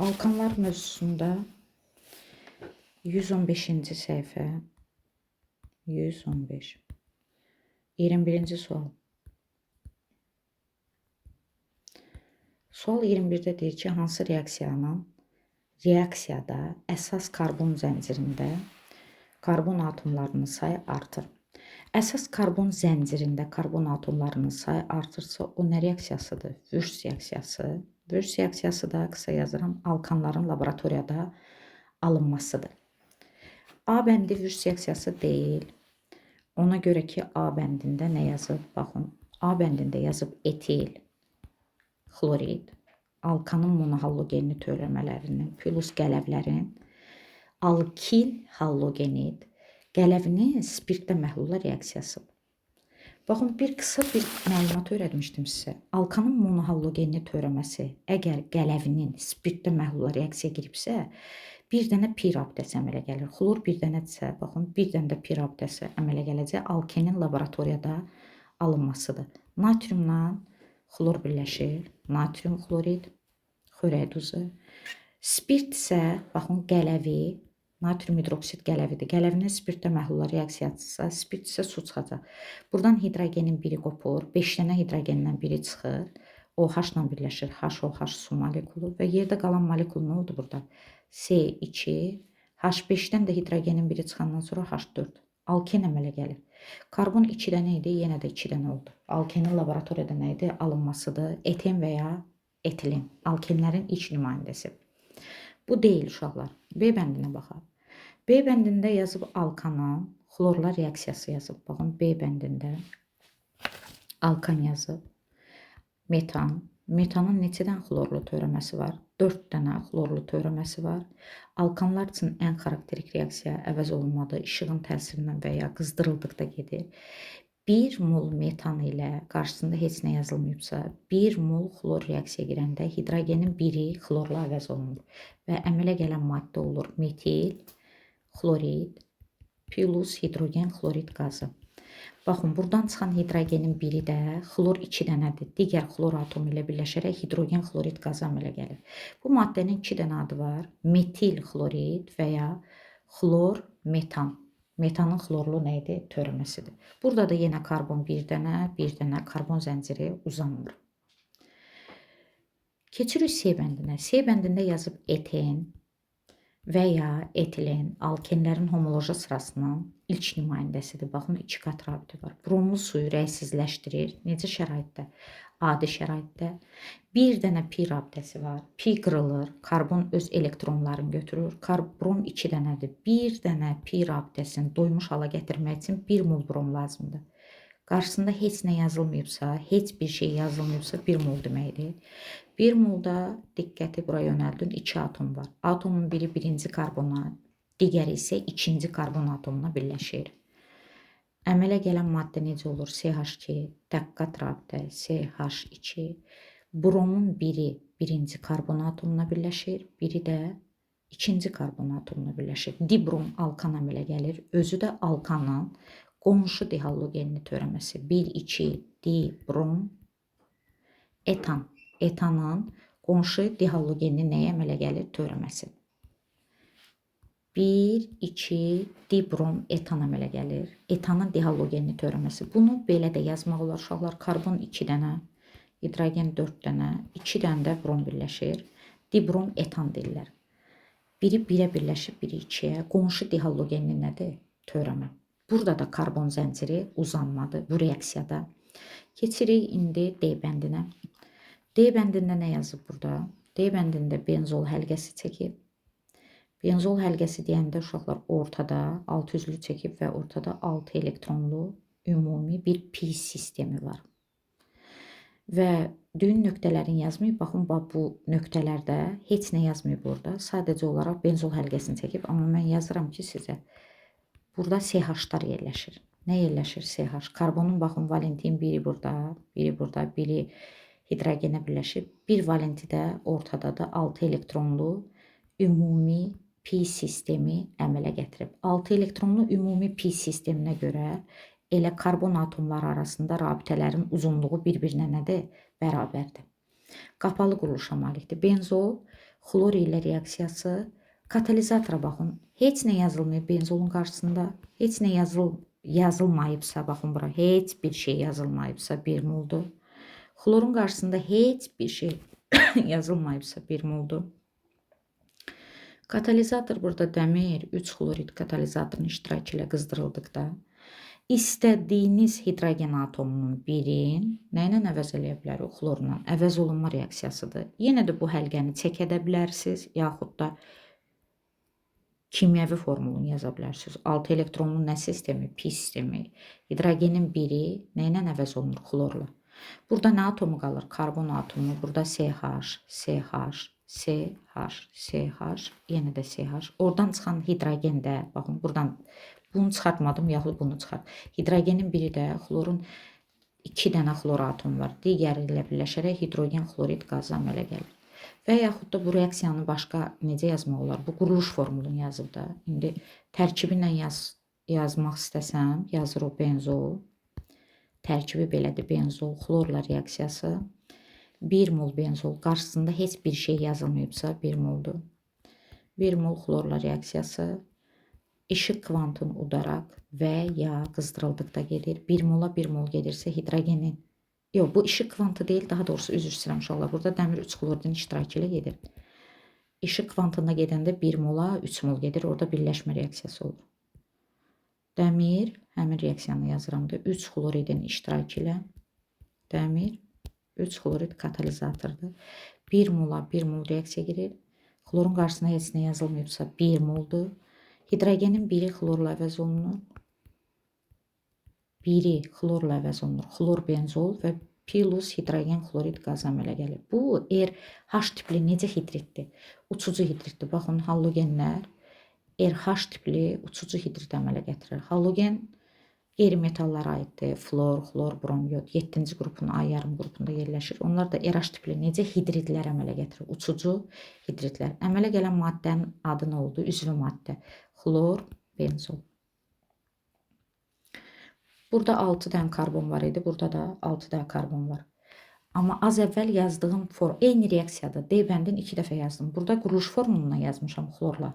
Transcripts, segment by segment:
Alkanlar mövzusunda 115-ci səhifə, 115, 21-ci sual. Sual 21-də deyir ki, hansı reaksiyada əsas karbon zəncirində karbon atomlarının sayı artır? Əsas karbon zəncirində karbon atomlarının sayı artırsa, o nə reaksiyasıdır? Vurs reaksiyası. Vurs reaksiyası da qısa yazıram, alkanların laboratoriyada alınmasıdır. A bəndi vurs reaksiyası deyil. Ona görə ki, A bəndində nə yazıb? Baxın, A bəndində yazıb etil, xlorid, alkanın monohallogenli törəmələrinin plus qələvlərin alkil hallogenid qələvinin spirtdə məhlulla reaksiyası. Baxın, qısa bir məlumat öyrətmişdim sizə. Alkanın monohallogenli törəməsi əgər qələvinin spirtdə məhlulla reaksiya giribsə, bir dənə pir abidəsi əmələ gəlir. Xlor bir dənədirsə, baxın, bir dənə də pir abidəsi əmələ gələcək. Alkenin laboratoriyada alınmasıdır. Natriumla xlor birləşir. Natrium xlorid, xörək duzu. Spirt isə, baxın, qələvi, natrium hidroksid qələvidir. Qələvinin spirtdə məhlulla reaksiyasısa, spirt isə su çıxacaq. Buradan hidrogenin biri qopur, 5 dənə hidrogenindən biri çıxır. OH-la birləşir, HOH su molekulu və yerdə qalan molekul nə oldu burada? C2, H5-dən də hidrogenin biri çıxandan sonra H4. Alken əmələ gəlir. Karbon 2 dənə idi, yenə də 2 dənə oldu. Alkenin laboratoriyada nə idi? Alınmasıdır. Eten və ya etilin. Alkenlərin ilk nümayəndəsi. Bu deyil uşaqlar. B bəndinə baxaq. B bəndində yazıb alkanın xlorla reaksiyası yazıb. Baxın, B bəndində alkan yazıb. Metan. Metanın neçədən xlorlu törəməsi var? 4 dənə xlorlu törəməsi var. Alkanlar üçün ən xarakterik reaksiya əvəz olunmadı, işığın təsirindən və ya qızdırıldıqda gedir. 1 mol metan ilə qarşısında heç nə yazılmayıbsa, 1 mol xlor reaksiya girəndə hidrogenin biri xlorla əvəz olunur və əmələ gələn maddə olur metil, xlorid, plus hidrogen xlorid qazı. Baxın, buradan çıxan hidrogenin biri də xlor 2 dənədir. Digər xlor atomu ilə birləşərək hidrogen xlorid qazı əmələ gəlir. Bu maddənin 2 dənə adı var. Metil xlorid və ya xlor metan. Metanın xlorlu nə idi? Törəməsidir. Burada da yenə karbon bir dənə karbon zənciri uzanmır. Keçirik C bəndinə. C bəndində yazıb eten və ya etilin alkenlərin homoloji sırasının ilk nümayəndəsidir. Baxın, 2 qat rabiti var. Bromlu suyu rəysizləşdirir. Necə şəraitdə? Adi şəraitdə. Bir dənə pi rabitəsi var. Pi qırılır. Karbon öz elektronlarını götürür. Brom 2 dənədir. Bir dənə pi rabitəsini doymuş hala gətirmək üçün 1 mol brom lazımdır. Qarşısında heç nə yazılmayıbsa, heç bir şey yazılmayıbsa 1 mol deməkdir. 1 molda diqqəti bura yönəldin, 2 atom var. Atomun biri birinci karbona, digəri isə ikinci karbon atomuna birləşir. Əmələ gələn maddə necə olur? CH2, təqqat rabitə, CH2. Bromun biri birinci karbon atomuna birləşir, biri də ikinci karbon atomuna birləşir. Dibrom alkan əmələ gəlir. Özü də alkanın qonşu dihallogenli törəməsi 1,2 dibrom etan. Etanın qonşu dihallogenli nəyə əmələ gəlir? Törəməsi. 1,2 dibrom etan əmələ gəlir. Etanın dihallogenli törəməsi. Bunu belə də yazmaq olar uşaqlar. Karbon 2 dənə, hidrogen 4 dənə, 2 dənə də brom birləşir. Dibrom etan deyirlər. Biri 1-ə birləşib, biri 2-yə. Qonşu dihallogenli nədir? Törəmə. Burada da karbon zənciri uzanmadı bu reaksiyada. Keçirik indi D bəndinə. D bəndində nə yazıb burada? D bəndində benzol həlqəsi çəkib. Benzol həlqəsi deyəndə uşaqlar ortada 6 üzlü çəkib və ortada 6 elektronlu ümumi bir pi sistemi var. Və düyün nöqtələrini yazmayıb. Baxın, bu nöqtələrdə heç nə yazmayıb burada. Sadəcə olaraq benzol həlqəsini çəkib. Amma mən yazıram ki sizə. Burada CH-lar yerləşir. Nə yerləşir CH? Karbonun baxın valentin biri burada, biri hidrogenə birləşib. Bir valenti də ortada da 6 elektronlu ümumi pi sistemi əmələ gətirib. 6 elektronlu ümumi pi sisteminə görə elə karbon atomları arasında rabitələrin uzunluğu bir-birinə nədir? Bərabərdir. Qapalı quruluşa malikdir. Benzol xlor ilə reaksiyası, katalizatora baxın. Heç nə yazılmıyor benzolun qarşısında. Heç nə yazılmayıbsa, baxın bura, heç bir şey yazılmayıbsa 1 moldur. Xlorun qarşısında heç bir şey yazılmayıbsa 1 moldur. Katalizator burada dəmir 3 xlorid katalizatorun iştirakı ilə qızdırıldıqda istədiyiniz hidrogen atomunun birin nə ilə əvəz eləyə bilərik? Xlorla əvəz olunma reaksiyasıdır. Yenə də bu həlqəni çək edə bilərsiniz, yaxud da kimyəvi formulunu yaza bilərsiniz. 6 elektronlu nə sistemi? Pi sistemi. Hidrogenin biri nə ilə əvəz olunur? Xlorla. Burada nə atomu qalır? Karbon atomu. Burada CH, CH, CH, CH, yenə də CH. Oradan çıxan hidrogen də, baxın, buradan bunu çıxartmadım, yaxud bunu çıxart. Hidrogenin biri də xlorun 2 dənə xlor atomu var. Digəri ilə birləşərək hidrogen xlorid qazı əmələ gəlir. Və yaxud da bu reaksiyanı başqa necə yazmaq olar? Bu quruluş formulunu yazıb da. İndi tərkibi ilə yazmaq istəsəm, yazır o benzol. Tərkibi belədir, benzol, xlorla reaksiyası. 1 mol benzol, qarşısında heç bir şey yazılmayıbsa 1 moldur. 1 mol xlorla reaksiyası işıq kvantını udaraq və ya qızdırıldıqda gedir. 1 mola 1 mol gedirsə hidrogenin, yox, bu işıq kvantı deyil, daha doğrusu üzr istəyirəm uşaqlar. Burada dəmir 3 xloridin iştirakı ilə gedir. İşıq kvantında gedəndə 1 mola 3 mol gedir, orada birləşmə reaksiyası olur. Dəmir, həmin reaksiyanı yazıram da 3 xloridin iştirakı ilə dəmir 3 xlorid katalizatordur. 1 mola 1 mol reaksiya girir. Xlorun qarşısına heç nə yazılmayıbsa 1 moldur. Hidrogenin biri xlorla əvəz olunur. Biri xlorla əvəz olunur. Xlor benzol və plus hidrogen xlorid qazı əmələ gəlir. Bu RH tipli necə hidritdir? Uçucu hidritdir. Baxın, halogenlər RH tipli uçucu hidrit əmələ gətirir. Halogen qeyri-metallara aiddir. Flor, xlor, brom, yod 7-ci qrupun A yarım qrupunda yerləşir. Onlar da RH tipli necə hidritlər əmələ gətirir? Uçucu hidritlər. Əmələ gələn maddənin adı nə oldu? Üzvü maddə. Xlor, benzol. Burada 6 dənə karbon var idi. Burada da 6 dənə karbon var. Amma az əvvəl yazdığım eyni reaksiyada D bəndin 2 dəfə yazdım. Burada quruluş formuluna yazmışam xlorla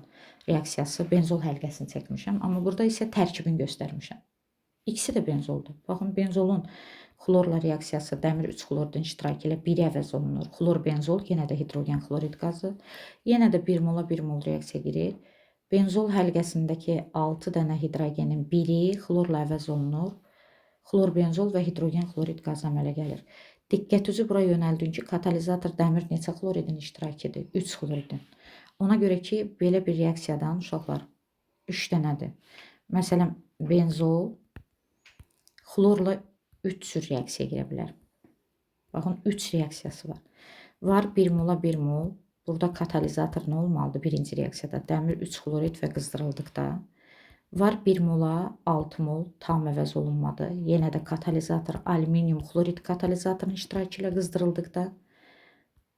reaksiyası, benzol həlqəsini çəkmişəm. Amma burada isə tərkibini göstərmişəm. İkisi də benzoldur. Baxın, benzolun xlorla reaksiyası dəmir 3 xloridin iştirakı ilə 1 əvəz olunur. Xlor benzol, yenə də hidrogen xlorid qazı. Yenə də 1 mola 1 mol reaksiya girir. Benzol həlqəsindəki 6 dənə hidrogenin biri xlorla əvəz olunur. Xlor benzol və hidrogen xlorid qazı əmələ gəlir. Diqqətinizi bura yönəldin ki, katalizator dəmir neçə xloridin iştirakidir? 3 xloridin. Ona görə ki, belə bir reaksiyadan uşaqlar 3 dənədir. Məsələn, benzol xlorla 3 cür reaksiya girə bilər. Baxın, 3 reaksiyası var. Var 1 mola 1 mol. Burada katalizator nə olmalıdır? Birinci reaksiyada dəmir 3 xlorid və qızdırıldıqda. Var 1 mola 6 mol tam əvəz olunmadı. Yenə də katalizator alüminium xlorid katalizatorun iştirakı ilə qızdırıldıqda.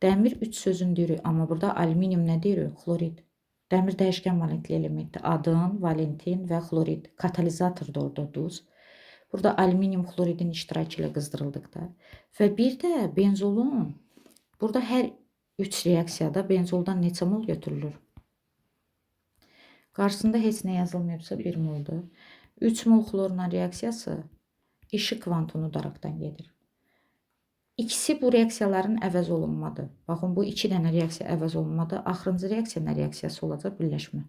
Dəmir 3 sözün deyirik, amma burada alüminium nə deyirik? Xlorid. Dəmir dəyişkən valentli elementdir. Adın, valentin və xlorid. Katalizator da orada duz. Burada alüminium xloridin iştirakı ilə qızdırıldıqda. Və bir də benzolun, burada hər 3 reaksiyada benzoldan neçə mol götürülür? Qarşısında heç nə yazılmayıbsa 1 moldur. 3 mol xlorla reaksiyası işıq kvantını udaraqdan gedir. İkisi bu reaksiyaların əvəz olunmadır. Baxın, bu 2 dənə reaksiya əvəz olunmadır. Axırıncı reaksiya nə reaksiyası olacaq? Birləşmə.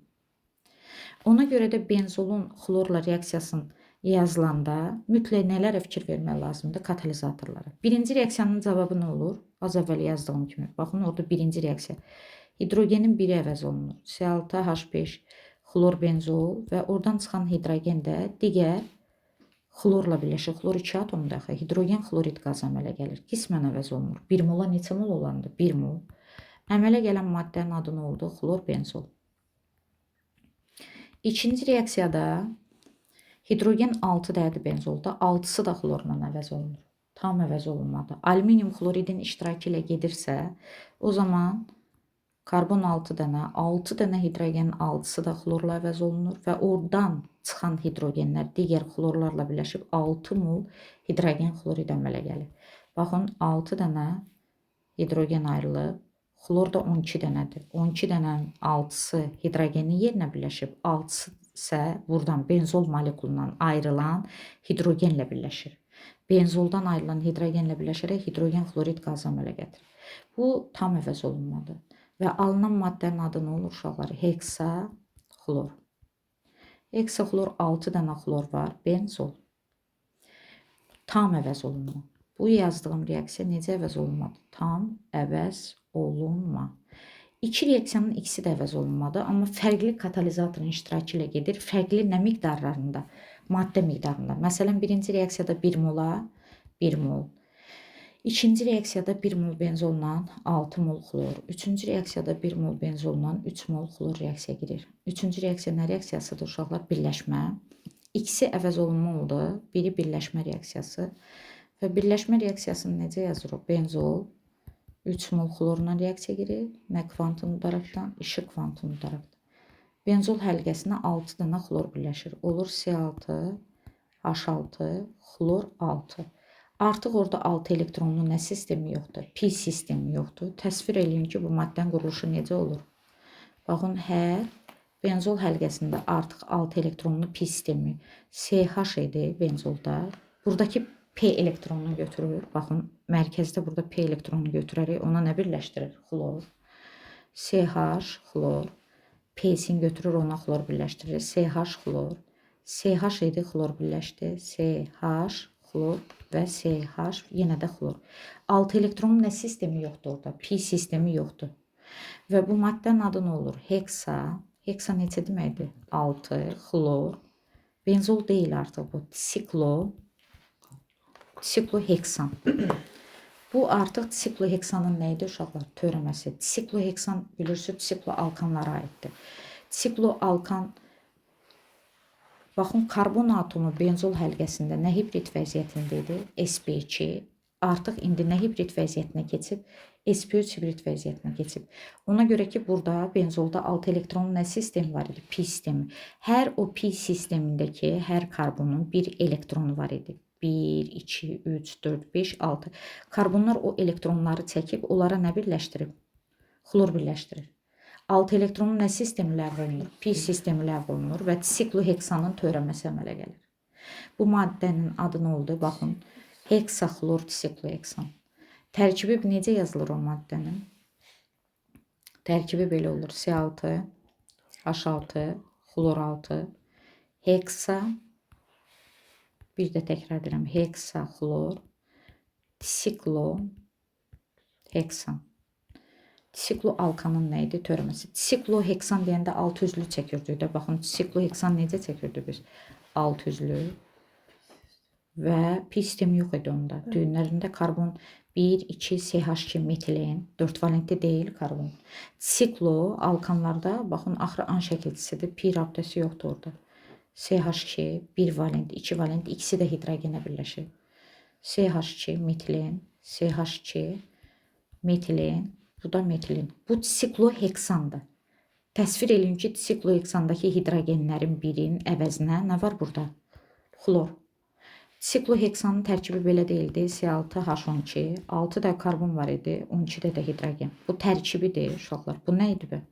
Ona görə də benzolun xlorla reaksiyasını yazılanda mütləq nələrə fikir vermək lazımdır? Katalizatorlara. Birinci reaksiyanın cavabı nə olur? Az əvvəl yazdığım kimi. Baxın, orada birinci reaksiya. Hidrogenin biri əvəz olunur. C6H5 xlor benzol və oradan çıxan hidrogen də digər xlorla birləşir. Xlor 2 atomda axı hidrogen xlorid qazı əmələ gəlir. Qismən əvəz olunur. 1 mola neçə mol olandı? 1 mol. Əmələ gələn maddənin adı nə oldu? Xlor benzol. İkinci reaksiyada hidrogen 6 dəyərli benzolda, 6-sı da xlorla əvəz olunur. Tam əvəz olunmadı. Alüminium xloridin iştirakı ilə gedirsə, o zaman karbon 6 dənə, 6 dənə hidrogenin 6-sı da xlorla əvəz olunur və oradan çıxan hidrogenlər digər xlorlarla birləşib 6 mol hidrogen xlorid əmələ gəlir. Baxın, 6 dənə hidrogen ayrılıb. Xlor da 12 dənədir. 12 dənənin 6-sı hidrogenin yerinə birləşib, 6-sı isə buradan benzol molekulundan ayrılan hidrogenlə birləşir. Benzoldan ayrılan hidrogenlə birləşərək hidrogen xlorid qazı əmələ gətirir. Bu tam əvəz olunmadır. Və alınan maddənin adı nə olur uşaqlar? Heksaxlor. Heksaxlor 6 dənə xlor var, benzol. Tam əvəz olunma. Bu yazdığım reaksiya necə əvəz olunmadır? Tam əvəz olunma. İki reaksiyanın ikisi də əvəz olunmadı, amma fərqli katalizatorun iştirakı ilə gedir. Fərqli nə miqdarlarında? Maddə miqdarında. Məsələn, birinci reaksiyada 1 mola 1 mol. İkinci reaksiyada 1 mol benzolla 6 mol xlor. Üçüncü reaksiyada 1 mol benzolla 3 mol xlor reaksiya girir. Üçüncü reaksiya nə reaksiyasıdır uşaqlar? Birləşmə. İkisi əvəz olunma oldu. Biri birləşmə reaksiyası. Və birləşmə reaksiyasını necə yazırıq? Benzol 3 mol xlorla reaksiya girir. Nə kvantum daraqdan? İşıq kvantum daraqdan. Benzol həlqəsinə 6 dənə xlor birləşir. Olur C6, H6, xlor 6. Artıq orada 6 elektronlu nə sistemi yoxdur? Pi sistemi yoxdur. Təsvir eləyin ki, bu maddənin quruluşu necə olur? Baxın, hər benzol həlqəsində artıq 6 elektronlu pi sistemi CH idi benzolda. Buradakı P elektronunu götürür. Baxın, mərkəzdə burada P elektronunu götürərək ona nə birləşdirir? Xlor. CH, xlor. P-sini götürür, ona xlor birləşdirir. CH, xlor. CH idi, xlor birləşdi. CH, xlor və CH, yenə də xlor. 6 elektronun nə sistemi yoxdur orada? Pi sistemi yoxdur. Və bu maddənin adı nə olur? Heksa. Heksa neçə deməkdir? 6, xlor. Benzol deyil artıq bu. Sikloheksan. Bu artıq sikloheksanın nə idi uşaqlar? Törəməsi. Sikloheksan bilirsiniz, sikloalkanlara aiddir. Sikloalkan, baxın, karbon atomu benzol həlqəsində nə hibrid vəziyyətində idi? sp2. Artıq indi nə hibrid vəziyyətinə keçib? sp3 hibrid vəziyyətinə keçib. Ona görə ki, burada benzolda 6 elektronlu nə sistemi var idi? Pi sistemi. Hər o pi sistemindəki hər karbonun bir elektronu var idi. 1, 2, 3, 4, 5, 6. Karbonlar o elektronları çəkib, onlara nə birləşdirib? Xlor birləşdirir. 6 elektronun nə sistemi ləğv olunur? Pi sistemi ləğv olunur və sikloheksanın törəməsi əmələ gəlir. Bu maddənin adı nə oldu? Baxın, heksaxlor sikloheksan. Tərkibi necə yazılır o maddənin? Tərkibi belə olur. C6, H6, xlor 6, heksa, bir də təkrar edirəm, heksaxlor, sikloheksan. Sikloalkanın nə idi? Törəməsi. Sikloheksan deyəndə 6 üzlü çəkirdikdə, baxın, sikloheksan necə çəkirdik biz? 6 üzlü və pi sistemi yox idi onda. Düyünlərində karbon 1, 2, CH2, metilen, 4 valentli deyil karbon. Sikloalkanlarda, baxın, axırı an şəkilçisidir, pi rabitəsi yoxdur orada. CH2, 1 valent, 2 valent, ikisi də hidrogenə birləşir. CH2, metilen, CH2, metilen, bu da metilen. Bu sikloheksandır. Təsvir eləyin ki, sikloheksandakı hidrogenlərin birinin əvəzinə nə var burada? Xlor. Sikloheksanın tərkibi belə deyildi. C6H12, 6 da karbon var idi, 12 də hidrogen. Bu tərkibidir uşaqlar. Bu nə idi?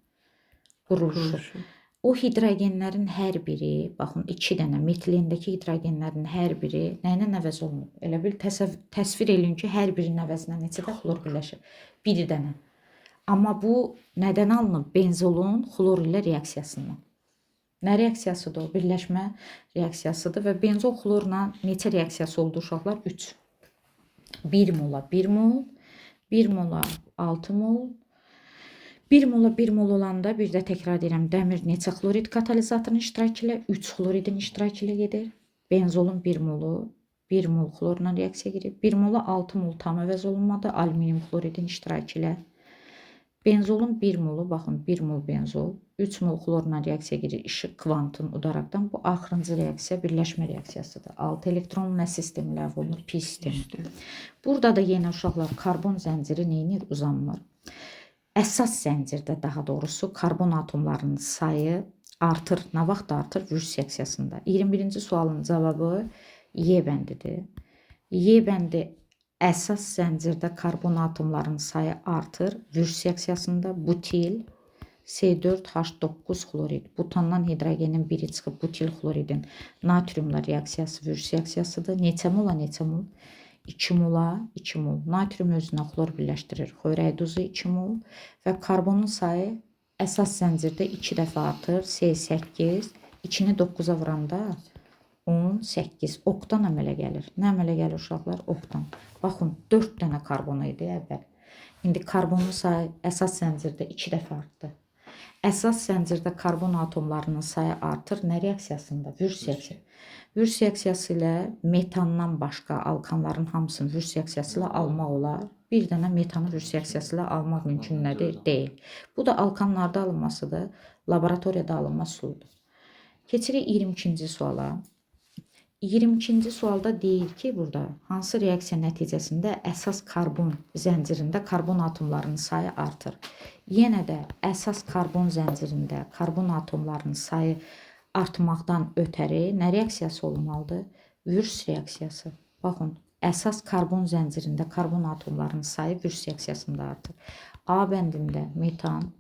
Quruluşu. O hidrogenlərin hər biri, baxın, 2 dənə metilendəki hidrogenlərin hər biri nə ilə əvəz olunur? Elə bil təsvir eləyin ki, hər birinin əvəzinə neçə də xlor birləşir? 1 dənə. Amma bu nədən alınıb? Benzolun xlor ilə reaksiyasından. Nə reaksiyasıdır o? Birləşmə reaksiyasıdır və benzol xlorla neçə reaksiyası oldu uşaqlar? 3. 1 mola 1 mol, 1 mola 6 mol, 1 mola 1 mol olanda, bir də təkrar edirəm, dəmir neçə xlorid katalizatorun iştirakı ilə? 3 xloridin iştirakı ilə gedir. Benzolun 1 molu 1 mol xlorla reaksiya girir. 1 mola 6 mol tam əvəz olunmadı alüminium xloridin iştirakı ilə. Benzolun 1 molu, baxın, 1 mol benzol, 3 mol xlorla reaksiya girir işıq kvantum udaraqdan. Bu axırıncı reaksiya birləşmə reaksiyasıdır. 6 elektronlu nə sistemi ləğv olunur? Pi sistemi. Burada da yenə uşaqlar karbon zənciri neynir? Uzanmır. Əsas zəncirdə, daha doğrusu, karbon atomlarının sayı artır. Nə vaxt artır? Vürs reaksiyasında. 21-ci sualın cavabı Y bəndidir. Y bəndi Əsas zəncirdə karbon atomlarının sayı artır. Vürs reaksiyasında butil C4H9 xlorid. Butandan hidrogenin biri çıxıb butil xloridin natriumla reaksiyası vürs reaksiyasıdır. Neçə mola neçə mol? 2 mola 2 mol. Natrium özünə xlor birləşdirir. Xörək duzu 2 mol və karbonun sayı əsas zəncirdə 2 dəfə artır. C8 2-ni 9-a vuranda 18. Oktan əmələ gəlir. Nə əmələ gəlir uşaqlar? Oktan. Baxın 4 dənə karbon idi əvvəl. İndi karbonun sayı əsas zəncirdə 2 dəfə artdı. Əsas zəncirdə karbon atomlarının sayı artır. Nə reaksiyasında? Vürs reaksiyası. Vürs reaksiyası ilə metandan başqa alkanların hamısını vürs reaksiyası ilə almaq olar. Bir dənə metanı vürs reaksiyası ilə almaq mümkün nədir? Deyil. Bu da alkanlarda alınmasıdır. Laboratoriyada alınma üsuludur. Keçirik 22-ci suala. 22-ci sualda deyir ki, burada hansı reaksiya nəticəsində əsas karbon zəncirində karbon atomlarının sayı artır. Yenə də əsas karbon zəncirində karbon atomlarının sayı artmaqdan ötəri nə reaksiyası olmalıdır? Vürs reaksiyası. Baxın, əsas karbon zəncirində karbon atomlarının sayı vürs reaksiyasında artır. A bəndində metan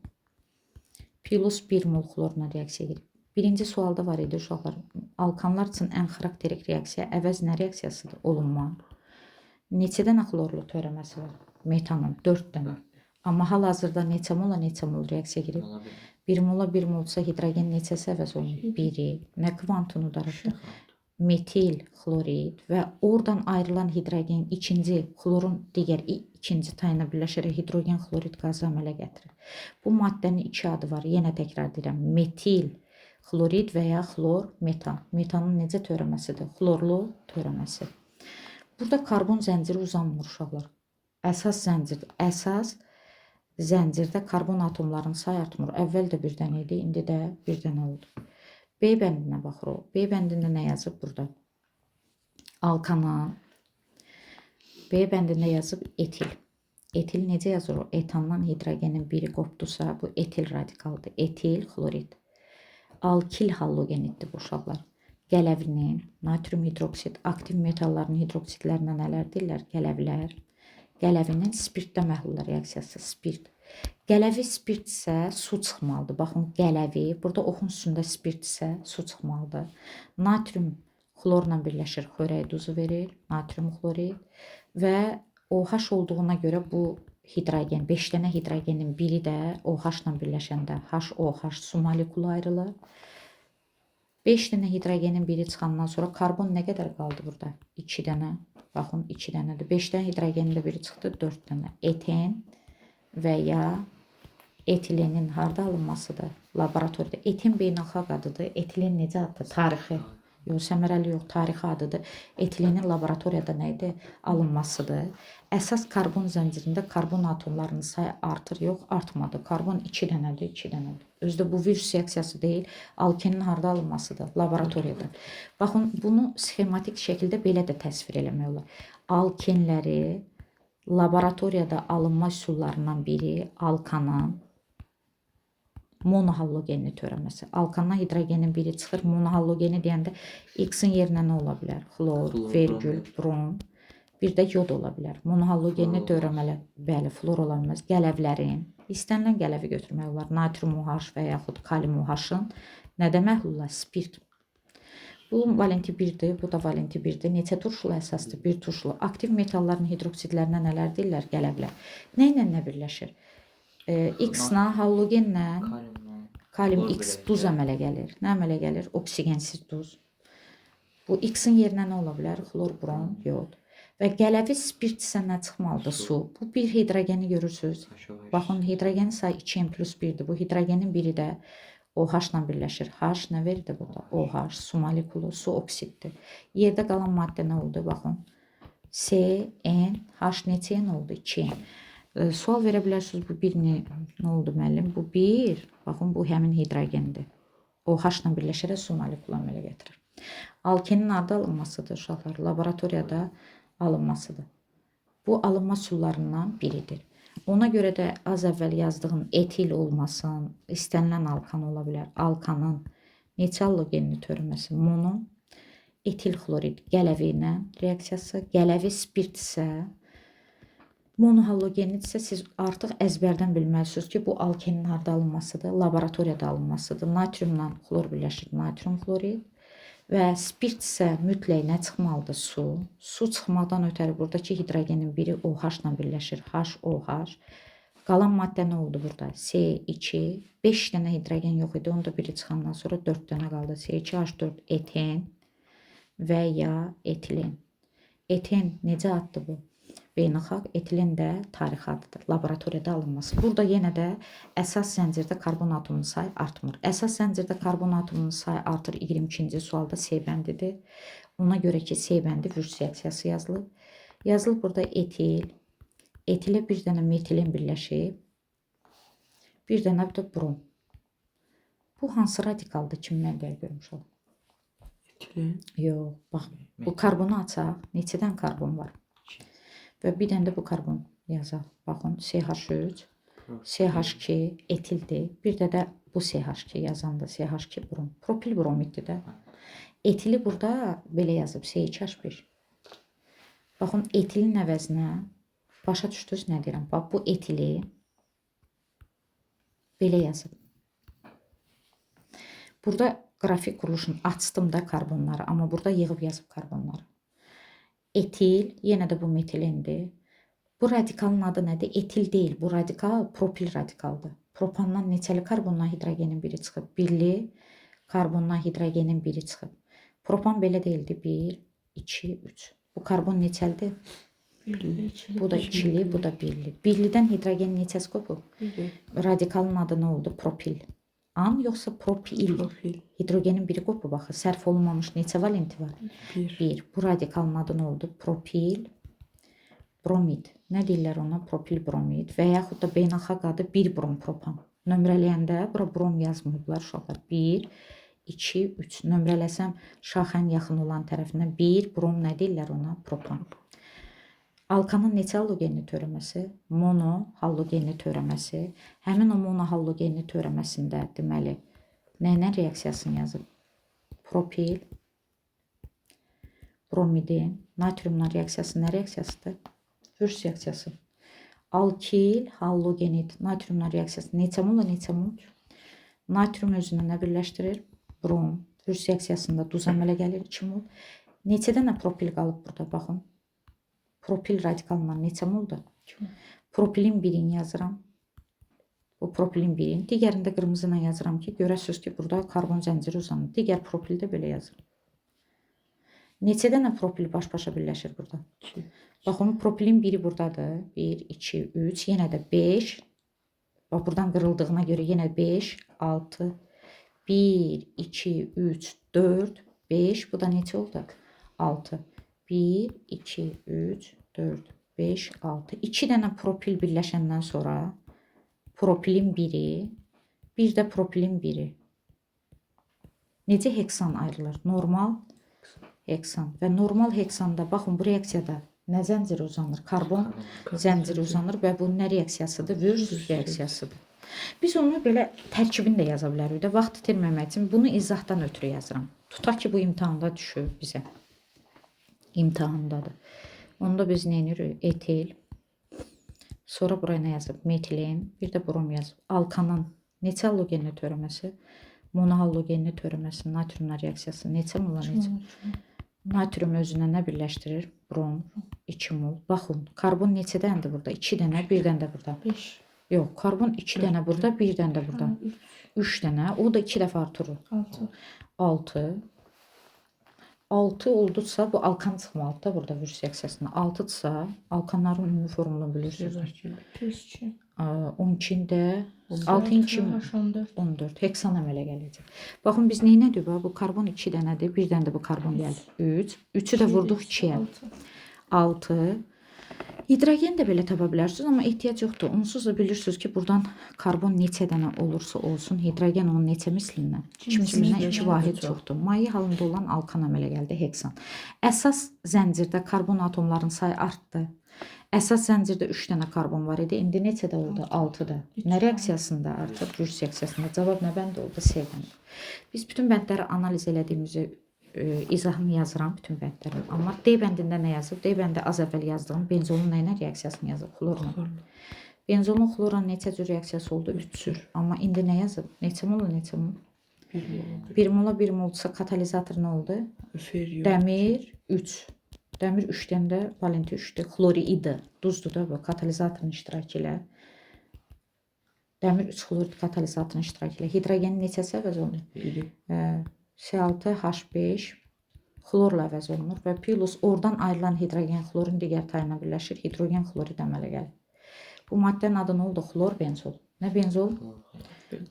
plus 1 mol xlorla reaksiya edir. Birinci sualda var idi uşaqlar. Alkanlar üçün ən xarakterik reaksiya əvəz nə reaksiyasıdır? Olunma. Neçə dənə xlorlu törəməsi var? Metanın 4 dənə. Amma hal-hazırda neçə mol reaksiya girir? 1 mola 1 molsa hidrogen neçəsi əvəz olunur? 1-i. Nə kvantunu darıxdır? Metil xlorid və oradan ayrılan hidrogen ikinci xlorun digər ikinci tayına birləşərək hidrogen xlorid qazı əmələ gətirir. Bu maddənin 2 adı var. Yenə təkrar edirəm. Metil xlorid və ya xlor metan. Metanın necə törəməsidir? Xlorlu törəməsi. Burada karbon zənciri uzanmır uşaqlar. Əsas zəncirdə karbon atomlarının sayı artmır. Əvvəl də bir dənə idi, indi də bir dənə oldu. B bəndinə baxırıq. B bəndində nə yazıb burada? Alkanın. B bəndində yazıb etil. Etil necə yazır o? Etandan hidrogenin biri qopdusa, bu etil radikaldır. Etil xlorid. Alkil halogeniddir bu uşaqlar. Gələvinin, natrium hidroksid, aktiv metalların hidroksidlərinə nələr deyirlər? Gələvlər. Gələvinin spirtdə məhlullar reaksiyası, spirt. Gələvi spirt isə su çıxmalıdır. Baxın, gələvi, burada oxun üstündə spirt isə su çıxmalıdır. Natrium xlorla birləşir, xörək duzu verir, natrium xlorid və OH olduğuna görə bu hidrogen, 5 dənə hidrogenin biri də OH-la birləşəndə HOH su molekulu ayrılır. 5 dənə hidrogenin biri çıxandan sonra karbon nə qədər qaldı burada? 2 dənə. Baxın, 2 dənədir. 5 dənə hidrogenin də biri çıxdı, 4 dənə. Eten və ya etilenin harda alınmasıdır? Laboratoriyada. Eten beynəlxalq adıdır. Etilen necə addır? Tarixi. Yox, səmərəli yox, tarixi adıdır. Etilenin laboratoriyada nə idi? Alınmasıdır. Əsas karbon zəncirində karbon atomlarının sayı artır, yox, artmadı. Karbon 2 dənədir, 2 dənədir. Özdə bu vürs reaksiyası deyil, alkenin harda alınmasıdır? Laboratoriyada. Baxın, bunu sxematik şəkildə belə də təsvir eləmək olar. Alkenləri laboratoriyada alınma üsullarından biri alkanın monohalogenli törəməsi. Alkandan hidrogenin biri çıxır. Monohalogeni deyəndə X-in yerinə nə ola bilər? Xlor, vergül, brom. Bir də yod ola bilər. Monohalogenli törəmələr, bəli, fluor ola bilməz. Gələvlərin, istənilən gələvi götürmək olar. Natrium OH və yaxud kalium OH-ın nədə məhlullar? Spirt. Bu valenti 1-dir, bu da valenti 1-dir. Neçə turşulu əsasdır? Bir turşulu. Aktiv metalların hidroksidlərinə nələr deyirlər? Gələvlər. Nə ilə nə birləşir? X-la, halogenlə kalium X duz əmələ gəlir. Nə əmələ gəlir? Oksigensiz duz. Bu X-in yerinə nə ola bilər? Xlor, brom, yod. Və gələvi spirt isə nə çıxmalıdır? Su. Bu bir hidrogeni görürsünüz. Baxın, hidrogenin sayı 2n plus 1-dir. Bu hidrogenin biri də OH-la birləşir. H nə verir burada? OH, su molekulu, su oksiddir. Yerdə qalan maddə nə oldu? Baxın. C, N, H neçə n oldu? 2n. Sual verə bilərsiniz, bu bir nə oldu müəllim? Bu bir, baxın, bu həmin hidrogendir. OH-la birləşərək su molekulu əmələ gətirir. Alkenin harda alınmasıdır uşaqlar? Laboratoriyada alınmasıdır. Bu alınma üsullarından biridir. Ona görə də az əvvəl yazdığım etil olmasın, istənilən alkan ola bilər. Alkanın neçə halogenli törəməsi? Mono, etil xlorid gələvi ilə reaksiyası, gələvi spirt isə Monohalogenitsə siz artıq əzbərdən bilməlisiniz ki, bu alkenin harda alınmasıdır, laboratoriyada alınmasıdır. Natriumla xlor birləşir, natrium xlorid və spirt isə mütləq nə çıxmalıdır? Su. Su çıxmaqdan ötəri buradakı hidrogenin biri OH ilə birləşir, HOH. Qalan maddə nə oldu burada? C2, 5 dənə hidrogen yox idi, onda biri çıxandan sonra 4 dənə qaldı. C2H4 eten və ya etilen. Eten necə addır bu? Beynəlxalq, etilen də tarixi adıdır, laboratoriyada alınması. Burada yenə də əsas zəncirdə karbon atomunun sayı artmır. Əsas zəncirdə karbon atomunun sayı artır 22-ci sualda C bəndidir. Ona görə ki, C bəndi Vurs reaksiyası yazılıb. Yazılıb burada etil, etilə bir dənə metilen birləşib, bir dənə də brom. Bu hansı radikaldır? Kimdən gəl görmüş olun? Etilen. Yox, bax, bu karbonu açaq, neçədən karbon var? Və bir dənə də bu karbon yazaq. Baxın, CH3, CH2 etildir. Bir də bu CH2 yazanda CH2 brom. Propil bromiddir də. Etili burada belə yazıb C2H5. Baxın, etilin əvəzinə başa düşdünüz nə deyirəm? Bax, bu etili belə yazıb. Burada qrafik quruluşunu açdım da karbonları, amma burada yığıb yazıb karbonları. Etil, yenə də bu metilendir. Bu radikalın adı nədir? Etil deyil, bu radikal propil radikaldır. Propandan neçəli karbondan hidrogenin biri çıxıb? Birli karbondan hidrogenin biri çıxıb. Propan belə deyildi, 1, 2, 3. Bu karbon neçəlidir? Bu da ikili, bu da birli. Birlidən hidrogenin neçəsi qopub? Radikalın adı nə oldu? Propil. An yoxsa propil? Profil. Hidrogenin biri qopub baxı. Sərf olunmamış neçə valenti var? 1. Bu radikalın adı nə oldu? Propil bromid. Nə deyirlər ona? Propil bromid və yaxud da beynəlxalq adı 1 brom propan. Nömrələyəndə bura brom yazmayıblar uşaqlar. 1, 2, 3. Nömrələsəm şaxən yaxın olan tərəfindən 1 brom nə deyirlər ona? Propan. Alkanın neçə halogenli törəməsi? Mono halogenli törəməsi. Həmin o mono halogenli törəməsində deməli nə reaksiyasını yazıb? Propil bromidin natriumla reaksiyası nə reaksiyasıdır? Vurs reaksiyası. Alkil halogenit natriumla reaksiyası neçə mola neçə mol? Natrium özünə nə birləşdirir? Brom. Vurs reaksiyasında duz əmələ gəlir 2 mol. Neçə dənə propil qalıb burada baxın. Propil radikalından neçə moldur? Propilin birini yazıram. Bu propilin birini. Digərində qırmızı ilə yazıram ki, görəsiniz ki, burada karbon zənciri uzanır. Digər propildə belə yazıram. Neçə dənə propil baş-başa birləşir burada? Baxın, propilin biri buradadır. 1, 2, 3, yenə də 5. Bax, buradan qırıldığına görə yenə 5, 6, 1, 2, 3, 4, 5. Bu da neçə oldu? 6. 1, 2, 3, 4, 5, 6. 2 dənə propil birləşəndən sonra propilin biri, bir də propilin biri. Necə heksan ayrılır? Normal heksan və normal heksanda baxın bu reaksiyada nə zənciri uzanır? Karbon zənciri uzanır və bu nə reaksiyasıdır? Vurs reaksiyasıdır. Biz onu belə tərkibini də yaza bilərik də vaxt itirməmək üçün bunu izahdan ötürü yazıram. Tutaq ki bu imtahanda düşür bizə. İmtahandadır. Onda biz nə edirik? Etil. Sonra buraya nə yazıb? Metilen. Bir də brom yazıb. Alkanın neçə halogenli törəməsi? Monohalogenli törəməsi, natriumla reaksiyası neçə mola neçə? Natrium özünə nə birləşdirir? Brom 2 mol. Baxın, karbon neçə dənədir burada? 2 dənə, bir dənə də burada. 5. Yox, karbon 2 dənə burada, bir dənə də burada. 3 dənə. O da 2 dəfə artırır. 6. 6 oldusa bu alkan çıxmalıdır da burada Vurs reaksiyasında. 6-dırsa alkanların ümumi formulunu bilirsiniz. 12-də 6-in 14. Heksan əmələ gələcək. Baxın biz nə edirik? Bu karbon 2 dənədir. Bir dənə də bu karbon gəlir. 3. 3-ü də vurduq 2-yə. 6. Hidrogen də belə tapa bilərsiniz, amma ehtiyac yoxdur. Onsuz da bilirsiniz ki, buradan karbon neçə dənə olursa olsun, hidrogen onun neçə mislindən? 2 mislindən 2 vahid çoxdur. Maye halında olan alkan əmələ gəldi, heksan. Əsas zəncirdə karbon atomlarının sayı artdı. Əsas zəncirdə 3 dənə karbon var idi. İndi neçədə oldu? 6-da. Nə reaksiyasında artıq? Vurs reaksiyasında. Cavab nə bəndə oldu? C bəndə. Biz bütün bəndləri analiz elədiyimizi izahını yazıram bütün bəndlərin. Amma D bəndində nə yazıb? D bəndə az əvvəl yazdığım benzolun nə ilə reaksiyasını yazıb? Xlorla. Benzolun xlorla neçə cür reaksiyası oldu? 3 cür. Amma indi nə yazıb? Neçə molla, neçə mol? 1 mola 1 molsa katalizator nə oldu? Dəmir 3. Dəmir 3-dən də valenti 3-dür. Xloridi. Duzdur da bu katalizatorun iştirakı ilə. Dəmir 3 xlorid katalizatorun iştirakı ilə. Hidrogenin neçəsi əvəz olunur? C6H5 xlorla əvəz olunur və plus oradan ayrılan hidrogen xlorun digər tayına birləşir. Hidrogen xlorid əmələ gəlir. Bu maddənin adı nə oldu? Xlor benzol. Nə benzol?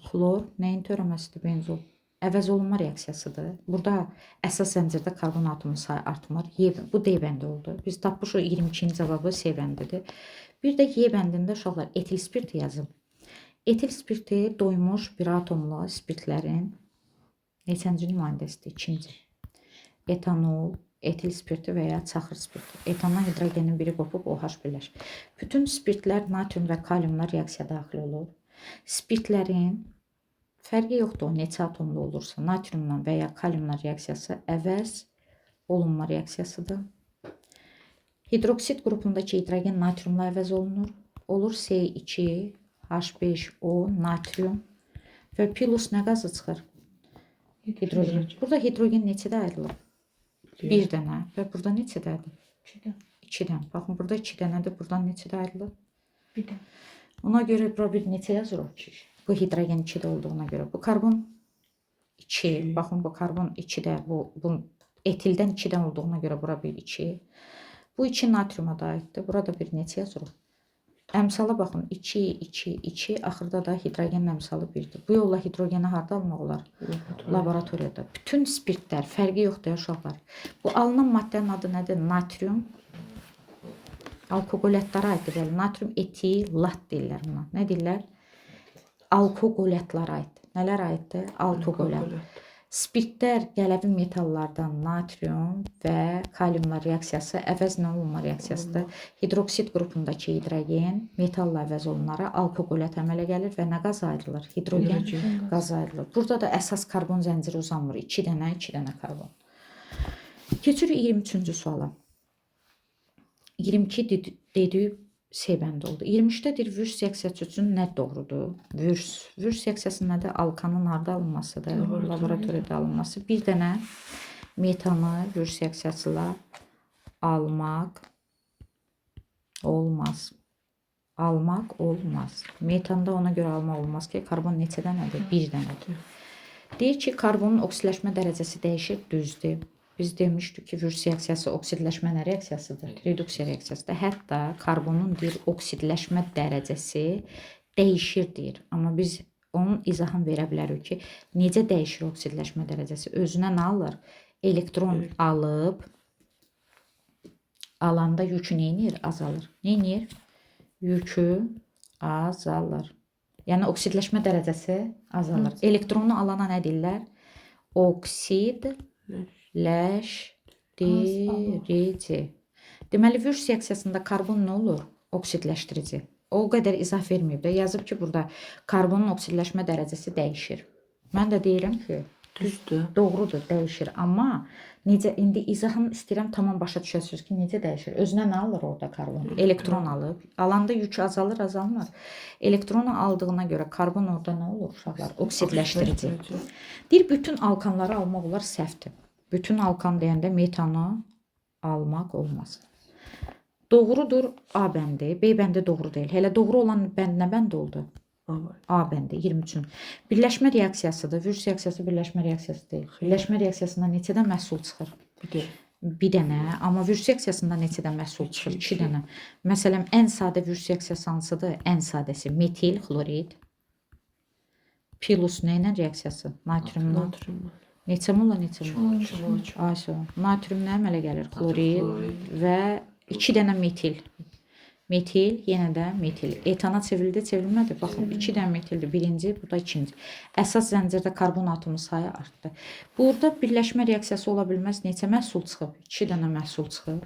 Xlor nəyin törəməsidir benzol? Əvəz olunma reaksiyasıdır. Burada əsas zəncirdə karbon atomu sayı artmır. Bu D bəndi oldu. Biz tapmışıq 22-ci cavabı C bəndidir. Bir də Y bəndində uşaqlar etil spirti yazıb. Etil spirti doymuş bir atomlu spirtlərin neçənci nümayəndəsidir? 2-ci. Etanol, etil spirti və ya çaxır spirti. Etandan hidrogenin biri qopub OH birləşir. Bütün spirtlər natrium və kaliumlar reaksiya daxil olur. Spirtlərin fərqi yoxdur o neçə atomlu olursa, natriumla və ya kaliumla reaksiyası əvəz olunma reaksiyasıdır. Hidroksid qrupundakı hidrogen natriumla əvəz olunur. Olur C2, H5O, natrium və plus nə qazı çıxır? Hidrogen. Burada hidrogen neçədə ayrılır? 1 dənə və burada neçədədir? 2 dənə. Baxın, burada 2 dənədir, buradan neçədə ayrılır? 1 dənə. Ona görə bura bir neçə yazırıq? Bu hidrogen 2-də olduğuna görə. Bu karbon 2. Baxın, bu karbon 2-də, bu etildən 2-dən olduğuna görə bura bir 2. Bu 2 natriuma da aiddir. Burada bir neçə yazırıq? Əmsala baxın, 2, 2, 2, axırda da hidrogenin əmsalı 1-dir. Bu yolla hidrogeni harda almaq olar? Laboratoriyada. Bütün spirtlər, fərqi yoxdur uşaqlar. Bu alınan maddənin adı nədir? Natrium. Alkoqolatlara aiddir. Natrium etilat deyirlər buna. Nə deyirlər? Alkoqolatlara aiddir. Nələr aiddir? Alkoqolat. Spirtlər qələvi metallardan natrium və kaliumla reaksiyası əvəz nə olunma reaksiyasıdır. Hidroksid qrupundakı hidrogen metalla əvəz olunaraq alkoqolat əmələ gəlir və nə qaz ayrılır? Hidrogen qaz ayrılır. Burada da əsas karbon zənciri uzanmır. 2 dənə, 2 dənə karbon. Keçirik 23-cü suala. 22 dediyi C bəndi oldu. 23-dədir vürs reaksiyası üçün nə doğrudur? Vürs reaksiyası nədir? Alkanın harda alınmasıdır? Laboratoriyada alınması. Bir dənə metanı vürs reaksiyasıyla almaq olmaz. Almaq olmaz. Metanda ona görə almaq olmaz ki, karbon neçə dənədir? 1 dənədir. Deyir ki, karbonun oksidləşmə dərəcəsi dəyişir, düzdür. Biz demişdik ki, vürs reaksiyası oksidləşmə nə reaksiyasıdır? Reduksiya reaksiyasıdır. Hətta karbonun deyir oksidləşmə dərəcəsi dəyişir deyir. Amma biz onun izahını verə bilərik ki, necə dəyişir oksidləşmə dərəcəsi? Özünə nə alır? Elektron alıb, alanda yükü neynir? Azalır. Neynir? Yükü azalır. Yəni oksidləşmə dərəcəsi azalır. Elektronu alana nə deyirlər? Oksidləşdirici. Deməli, vürs reaksiyasında karbon nə olur? Oksidləşdirici. O qədər izah verməyib də. Yazıb ki, burada karbonun oksidləşmə dərəcəsi dəyişir. Mən də deyirəm ki, Düzdür. doğrudur, dəyişir. Amma necə, indi izahını istəyirəm tamam başa düşəsiniz ki, necə dəyişir? Özünə nə alır orada karbon? Elektron alıb. Alanda yük azalır, azalmır. Elektronu aldığına görə karbon orada nə olur uşaqlar? Oksidləşdirici. Deyir, bütün alkanları almaq olar, səhvdir. Bütün alkan deyəndə metanı almaq olmaz. Doğrudur A bəndi, B bəndi doğru deyil. Hələ doğru olan bənd nə bənd oldu? A bəndi 23-ün. Birləşmə reaksiyasıdır. Vürs reaksiyası birləşmə reaksiyası deyil. Birləşmə reaksiyasında neçədən məhsul çıxır? Bir dənə. Amma vürs reaksiyasında neçədən məhsul çıxır? 2 dənə. Məsələn, ən sadə vürs reaksiyası hansıdır? Ən sadəsi metil xlorid. Plus nə ilə reaksiyası? Natriumla. Neçə molla, neçə molla? Natrium nə əmələ gəlir? Xlorid və 2 dənə metil. Metil, yenə də metil. Etana çevrildi, çevrilmədi. Baxın, 2 dənə metildir. Birinci, bu da ikinci. Əsas zəncirdə karbon atomu sayı artdı. Burada birləşmə reaksiyası ola bilməz. Neçə məhsul çıxıb? 2 dənə məhsul çıxıb.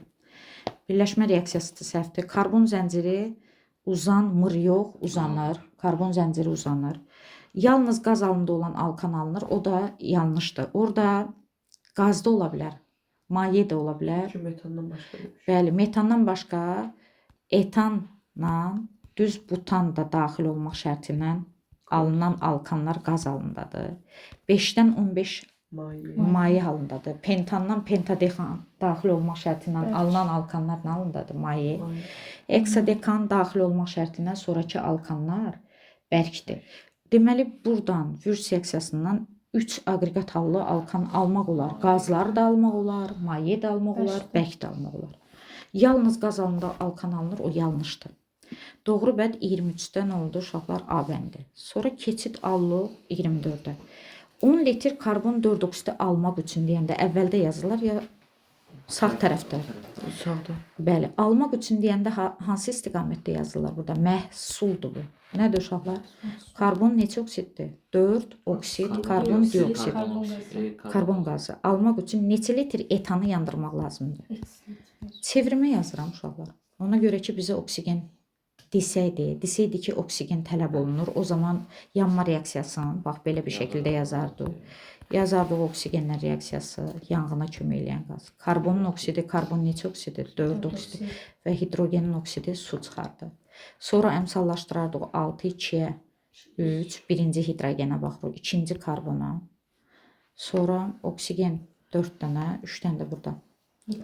Birləşmə reaksiyasıdır, səhvdir. Karbon zənciri uzanmır, yox, uzanır. Karbon zənciri uzanır. Yalnız qaz halında olan alkan alınır. O da yanlışdır. Orada Qazda ola bilər, maye də ola bilər. Çünki metandan başqa demiş. Bəli, metandan başqa etanla düz butan da daxil olmaq şərti ilə alınan alkanlar qaz halındadır. 5-dən 15 Maye. maye halındadır. Pentandan pentadexan daxil olmaq şərti ilə alınan alkanlar nə halındadır? Maye. Maye. Heksadekan daxil olmaq şərti ilə sonrakı alkanlar bərkdir. Deməli, buradan vürs seksiyasından 3 aqreqat hallı alkan almaq olar. Qazları da almaq olar, maye də almaq olar, bərk də almaq olar. Yalnız qaz halında alkan alınır, o yanlışdır. Doğru bəd 23-də nə oldu uşaqlar? A bəndi. Sonra keçid allıq 24-də. 10 litr karbon 4 oksidi almaq üçün deyəndə əvvəldə yazırlar ya sağ tərəfdə. Sağda. Bəli, almaq üçün deyəndə hansı istiqamətdə yazırlar burada? Məhsuldur bu. Nədir uşaqlar? Karbon neçə oksiddir? 4 oksid, karbon dioksid, karbon qazı. Almaq üçün neçə litr etanı yandırmaq lazımdır? Çevirmə yazıram uşaqlar. Ona görə ki, bizə oksigen desəydi ki, oksigen tələb olunur. O zaman yanma reaksiyasını, bax belə bir şəkildə yazardıq. Yazardıq oksigenlə reaksiyası, yanğına kömək eləyən qaz. Karbonun oksidi, karbon neçə oksidir? 4 oksidi və hidrogenin oksidi su çıxardı. Sonra əmsallaşdırardıq 6, 2-yə 3, birinci hidrogenə baxırıq, ikinci karbona. Sonra oksigen 4 dənə, 3 dənə də burada.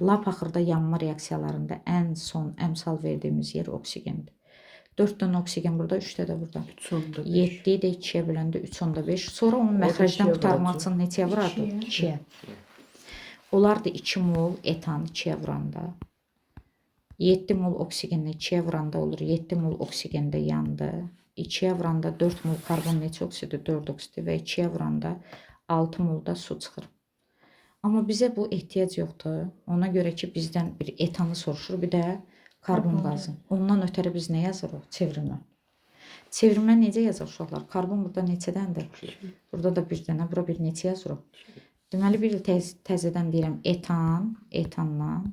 Lap axırda yanma reaksiyalarında ən son əmsal verdiyimiz yer oksigendir. 4 dənə oksigen burada, 3 də burada. 7 də 2-yə böləndə 3.5. Sonra onun məxrəcdən qurtarmaq üçün neçəyə vurardıq? 2-yə. Olardı 2 mol etan 2-yə vuranda. 7 mol oksigenlə 2-yə vuranda olur. 7 mol oksigen də yandı. 2-yə vuranda 4 mol karbon neçə oksidi? 4 oksidi və 2-yə vuranda 6 mol da su çıxır. Amma bizə bu ehtiyac yoxdur. Ona görə ki, bizdən bir etanı soruşur, bir də karbon qazı. Ondan ötəri biz nə yazırıq? Çevirmə. Çevirmə necə yazır uşaqlar? Karbon burada neçədəndir? Burada da bir dənə, bura bir neçə yazırıq? Deməli, bir təzədən deyirəm, etandan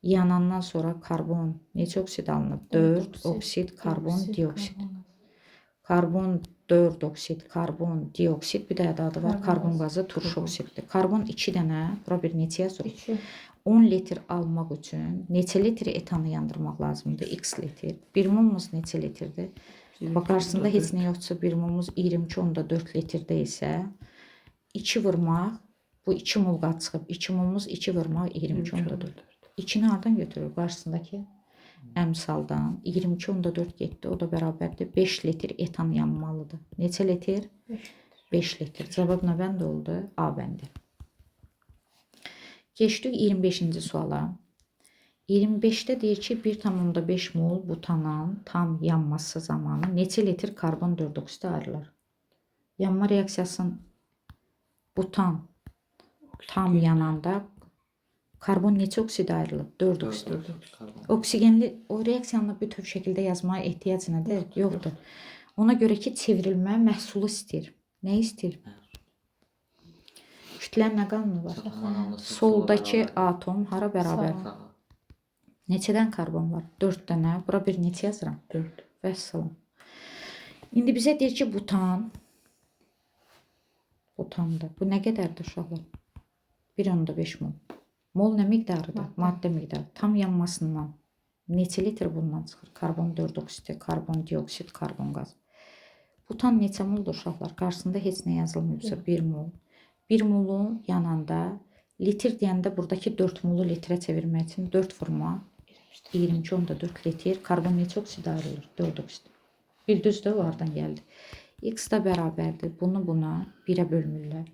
yanandan sonra karbon neçə oksid alınıb? 4 oksid, karbon dioksid. Karbon 4 oksid, karbon dioksid, bir də adı var, karbon qazı turş oksiddir. Karbon 2 dənə, bura bir neçə yazırıq? 10 litr almaq üçün neçə litr etanı yandırmaq lazımdır? X litr. Bir mumumuz neçə litrdir? Bax, qarşısında heç nə yoxdursa, bir mumumuz 22.4 litrdə isə 2 vurmaq, bu 2 mol qat çıxıb, 2 mumumuz 2 vurmaq 22.4. 2-ni hardan götürür? Qarşısındakı əmsaldan 22.4 getdi. O da bərabərdir 5 litr etan yanmalıdır. Neçə litr? 5 litr. Cavab nə bənd oldu? A bəndi. Keçdik 25-ci suala. 25-də deyir ki, 1,5 mol butanın tam yanması zamanı neçə litr karbon 4 oksidi ayrılır? Yanma reaksiyasının butan tam yananda karbon neçə oksidi ayrılır? 4 oksidi. Oksigenli o reaksiyanı bütöv şəkildə yazmaya ehtiyac nədir? Yoxdur. Ona görə ki, çevrilmə məhsulu istəyir. Nə istəyir? Kütlənin nə qanunu var? Soldakı atom hara bərabər? Neçədən karbon var? 4 dənə. Bura bir neçə yazıram? 4. Vəssalam. İndi bizə deyir ki, butandır. Bu nə qədərdir uşaqlar? 1,5 mol. Mol nə miqdarıdır? Maddə miqdarı. Tam yanmasından neçə litr bundan çıxır? Karbon 4 oksidi, karbon dioksid, karbon qaz. Butan neçə moldur uşaqlar? Qarşısında heç nə yazılmıyorsa 1 mol. 1 molu yananda litr deyəndə buradakı 4 molu litrə çevirmək üçün 4 vurma 22.4 litr karbon neçə oksid ayrılır? 4 oksid. Bildiniz o hardan gəldi? X da bərabərdir. Bunu buna 1-ə bölmürlər.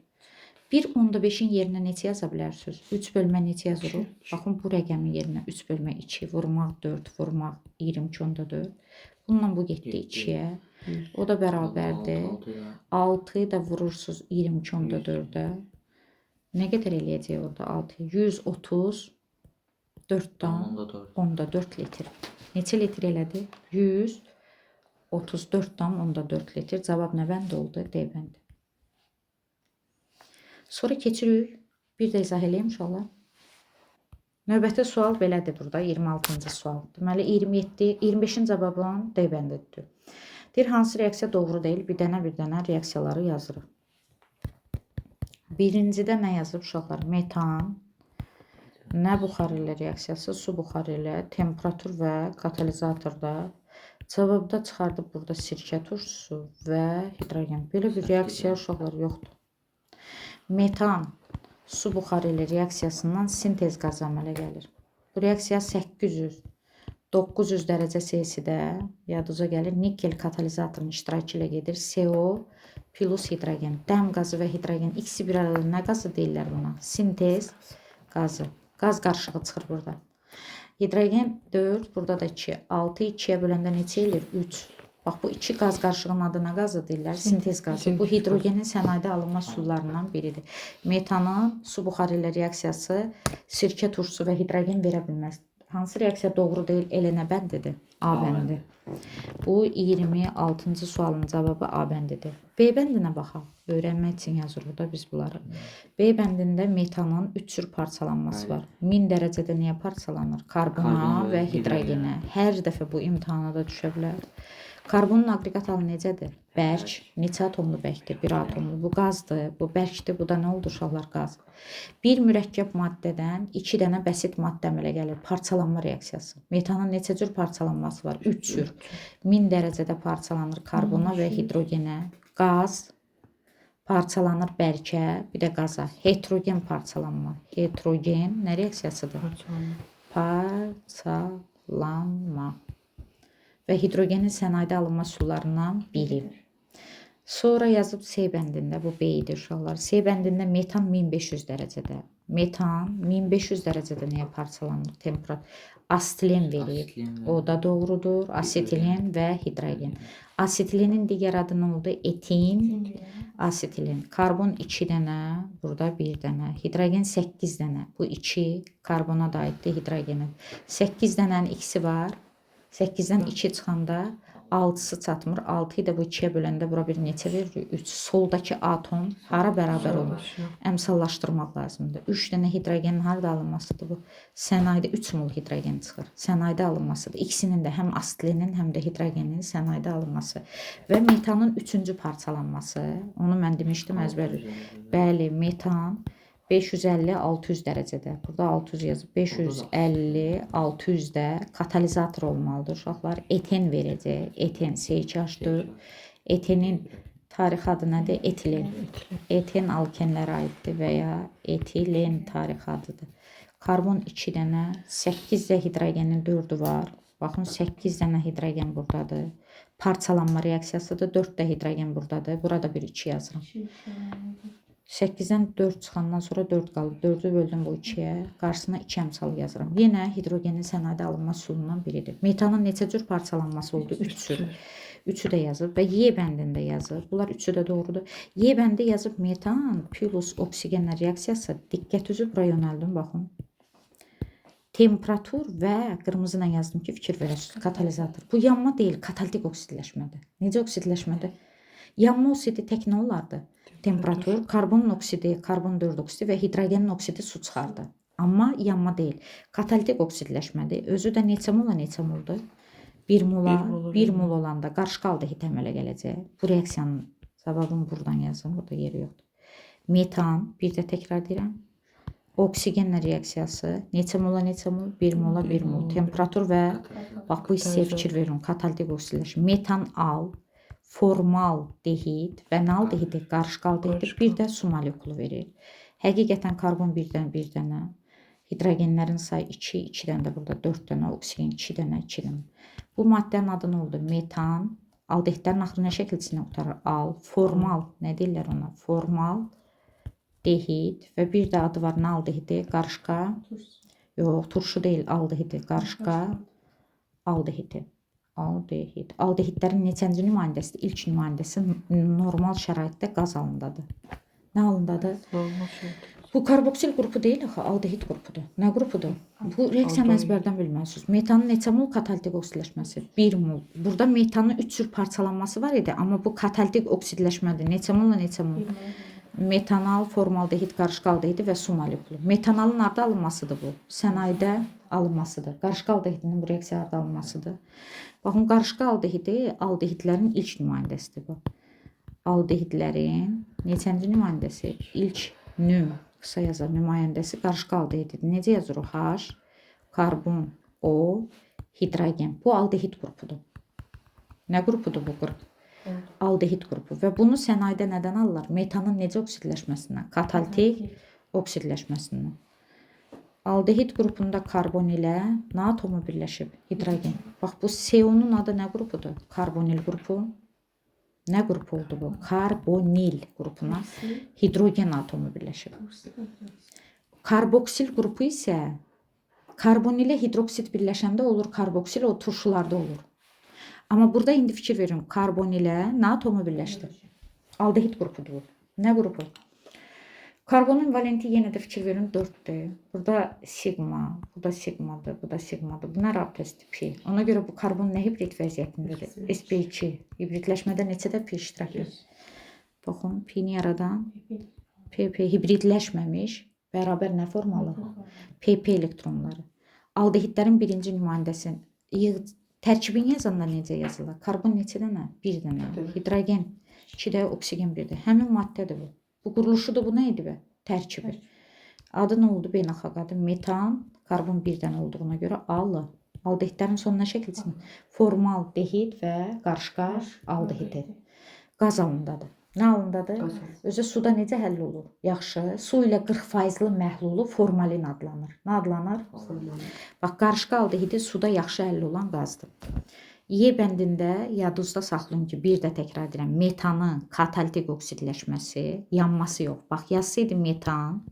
1,5-in yerinə neçə yaza bilərsiniz? 3 bölmə neçə yazırıq? Baxın, bu rəqəmin yerinə 3 bölmə 2, vurmaq 4, vurmaq 22.4. Bununla bu getdi 2-yə. O da bərabərdir. 6-yı da vurursunuz 22.4-ə. Nə qədər eləyəcək orada 6-yı? 134,4 litr. Neçə litr elədi? 134,4 litr. Cavab nə bənd oldu? D bəndi. Sonra keçirik. Bir də izah eləyim inşallah. Növbəti sual belədir burada. 26-cı sual. Deməli 25-in cavabının D bəndidir. Deyir, hansı reaksiya doğru deyil? Bir dənə reaksiyaları yazırıq. Birincidə nə yazıb uşaqlar? Metan, nə buxarı ilə reaksiyası? Su buxarı ilə temperatur və katalizatorda. Cavabda çıxardıb burada sirkə turşusu və hidrogen. Belə bir reaksiya uşaqlar yoxdur. Metan su buxarı ilə reaksiyasından sintez qazı əmələ gəlir. Bu reaksiya 800-900 dərəcə Celsidə yadınıza gəlir. Nikel katalizatorun iştirakı ilə gedir. CO plus hidrogen. Dəm qazı və hidrogen ikisi bir arada nə qazı deyirlər buna? Sintez qazı. Qaz qarışığı çıxır burada. Hidrogen 4, burada da 2. 6 2-yə böləndə neçə eləyir? 3. Bax bu iki qaz qarışığının adı nə qazı deyirlər? Sintez qazı. Bu hidrogenin sənayedə alınma üsullarından biridir. Metanın su buxarı ilə reaksiyası sirkə turşusu və hidrogen verə bilməz. Hansı reaksiya doğru deyil? Elə nə bəndidir? A bəndi. Bu 26-cı sualın cavabı A bəndidir. B bəndinə baxaq. Öyrənmək üçün yazırıq da biz bunları. B bəndində metanın 3 cür parçalanması var. 1000 dərəcədə niyə parçalanır? Karbona və hidrogenə. Hər dəfə bu imtahana da düşə bilər. Karbonun aqreqat halı necədir? Bərk. Neçə atomlu bərkdir? 1 atomlu. Bu qazdır. Bu bərkdir. Bu da nə oldu uşaqlar? Qaz. Bir mürəkkəb maddədən 2 dənə bəsit maddə əmələ gəlir. Parçalanma reaksiyası. Metanın neçə cür parçalanması var? 3 cür. 1000 dərəcədə parçalanır karbona və hidrogenə. Qaz parçalanır bərkə, bir də qaza. Heterogen parçalanma. Heterogen nə reaksiyasıdır? Parçalanma. Və hidrogenin sənayedə alınma üsullarından biri. Sonra yazıb C bəndində, bu B idi uşaqlar. C bəndində metan 1500 dərəcədə. Metan 1500 dərəcədə nəyə parçalanır? Temperatur. Asetilen verir. O da doğrudur. Asetilen və hidrogen. Asetilenin digər adı nə oldu? Etin. Asetilen. Karbon 2 dənə, burada 1 dənə. Hidrogen 8 dənə. Bu 2 karbona da aiddir, hidrogenə. 8 dənənin ikisi var. 8-dən 2 çıxanda 6-sı çatmır. 6-yı da bu 2-yə böləndə bura bir neçə verir? 3. Soldakı atom hara bərabər olur? Əmsallaşdırmaq lazımdır. 3 dənə hidrogenin harada alınmasıdır bu? Sənayedə 3 mol hidrogen çıxır. Sənayedə alınmasıdır. İkisinin də həm asetilenin, həm də hidrogenin sənayedə alınması. Və metanın 3-cü parçalanması. Onu mən demişdim əzbər. Bəli, metan 550-600 dərəcədə. Burada 600 yazıb. 550-600-də katalizator olmalıdır uşaqlar. Eten verəcək. Eten C2H4. Etenin tarix adı nədir? Etilen. Eten alkenlərə aiddir və ya etilen tarix adıdır. Karbon 2 dənə. 8 də hidrogenin 4-ü var. Baxın 8 dənə hidrogen buradadır. Parçalanma reaksiyasıdır. 4 də hidrogen buradadır. Burada bir 2 yazıram. 8-dən 4 çıxandan sonra 4 qalır. 4-ü böldüm bu 2-yə. Qarşısına 2 əmsal yazıram. Yenə hidrogenin sənayedə alınma üsulundan biridir. Metanın neçə cür parçalanması oldu? 3 cür. 3-ü də yazıb və Y bəndində yazıb. Bunlar 3-ü də doğrudur. Y bəndi yazıb metan plus oksigenlə reaksiyası. Diqqət üzü bura yönəldim, baxın. Temperatur və qırmızı ilə yazdım ki, fikir verəsiniz. Katalizator. Bu yanma deyil, katalitik oksidləşmədir. Necə oksidləşmədir? Yanma oksidi tək nə olardı? Temperatur, karbonun oksidi, karbon 4 oksidi və hidrogenin oksidi su çıxardı. Amma yanma deyil. Katalitik oksidləşmədir. Özü də neçə mola neçə moldur? 1 mol olanda qarışqa aldehid əmələ gələcək. Bu reaksiyanın cavabını buradan yazın. Burada yeri yoxdur. Metan, bir də təkrar deyirəm. Oksigenlə reaksiyası neçə mola neçə mol? 1 mola 1 mol. Temperatur və bax bu hissəyə fikir verin. Katalitik oksidləşmə. Metan al, formal dehid və nə aldehidi? Qarışqa aldehidi. Bir də su molekulu verir. Həqiqətən karbon birdən bir dənə. Hidrogenlərin sayı 2, 2-dən də burada 4 dənə, oksigen 2 dənə, 2 dənə. Bu maddənin adı nə oldu? Metan. Aldehidlərin axırı nə şəkilçisində qutarır? Al, formal, nə deyirlər ona? Formal dehid və bir də adı var, nə aldehidi? Qarışqa. Yox, turşu deyil, aldehidi. Qarışqa aldehidi. Aldehid. Aldehidlərin neçənci nümayəndəsidir? İlk nümayəndəsi normal şəraitdə qaz halındadır. Nə halındadır? Bu karboksil qrupu deyil axı, aldehid qrupudur. Nə qrupudur? Bu reaksiyanı əzbərdən bilməlisiniz. Metanın neçə mol katalitik oksidləşməsi? 1 mol. Burada metanın 3 cür parçalanması var idi, amma bu katalitik oksidləşmədir. Neçə molla neçə mol? Metanal, formaldehid, qarışqa aldehidi və su molekulu. Metanalın harda alınmasıdır bu? Sənayedə alınmasıdır. Qarışqa aldehidinin bu reaksiya harda alınmasıdır? Baxın, qarışqa aldehidi aldehidlərin ilk nümayəndəsidir bu. Aldehidlərin neçənci nümayəndəsi? İlk nüm qısa yaza nümayəndəsi qarışqa aldehiddir. Necə yazırıq? H, karbon, O, hidrogen. Bu aldehid qrupudur. Nə qrupudur bu qrup? Aldehid qrupu və bunu sənayedə nədən alırlar? Metanın necə oksidləşməsindən, kataltik oksidləşməsindən. Aldehid qrupunda karbon ilə nə atomu birləşib? Hidrogen. Bax bu CO-nun adı nə qrupudur? Karbonil qrupu. Nə qrupu oldu bu? Karbonil qrupuna hidrogen atomu birləşib. Karboksil qrupu isə karbon ilə hidroksid birləşəndə olur karboksil, o turşularda olur. Amma burada indi fikir verin, karbon ilə nə atomu birləşdi? Aldehid qrupudur bu. Nə qrupu? Karbonun valenti yenə də fikir verin 4'dür. Burada sigma, bu da sigmadır, bu da sigmadır. Bunlar rabitəsi pi. Ona görə bu karbon nə hibrid vəziyyətindədir? sp2. Hibridləşmədə neçədə pi iştirak edir? Baxın, pi-ni yaradan pp hibridləşməmiş bərabər nə formalı? pp elektronları. Aldehidlərin birinci nümayəndəsi tərkibini yazanda necə yazılır? Karbon neçə dənə? Bir dənə. Hidrogen 2 də, oksigen 1 də. Həmin maddədir bu. Bu quruluşudur, bu nə idi be? Tərkibi. Adı nə oldu? Beynəlxalq adı metan, karbon 1 dənə olduğuna görə alı. Aldehidlərin sonu nə şəkilsin? Formal dehid və qarışqa aldehidi. Qaz alındadır. Nə alındadır? Özü suda necə həll olur? Yaxşı. Su ilə 40%-lı məhlulu formalin adlanır. Nə adlanır? Bax, qarışqa aldehidi suda yaxşı həll olan qazdır. Y bəndində yadınızda saxlayın ki, bir də təkrar edirəm. Metanın katalitik oksidləşməsi, yanması yox. Bax, yazsaydı metan,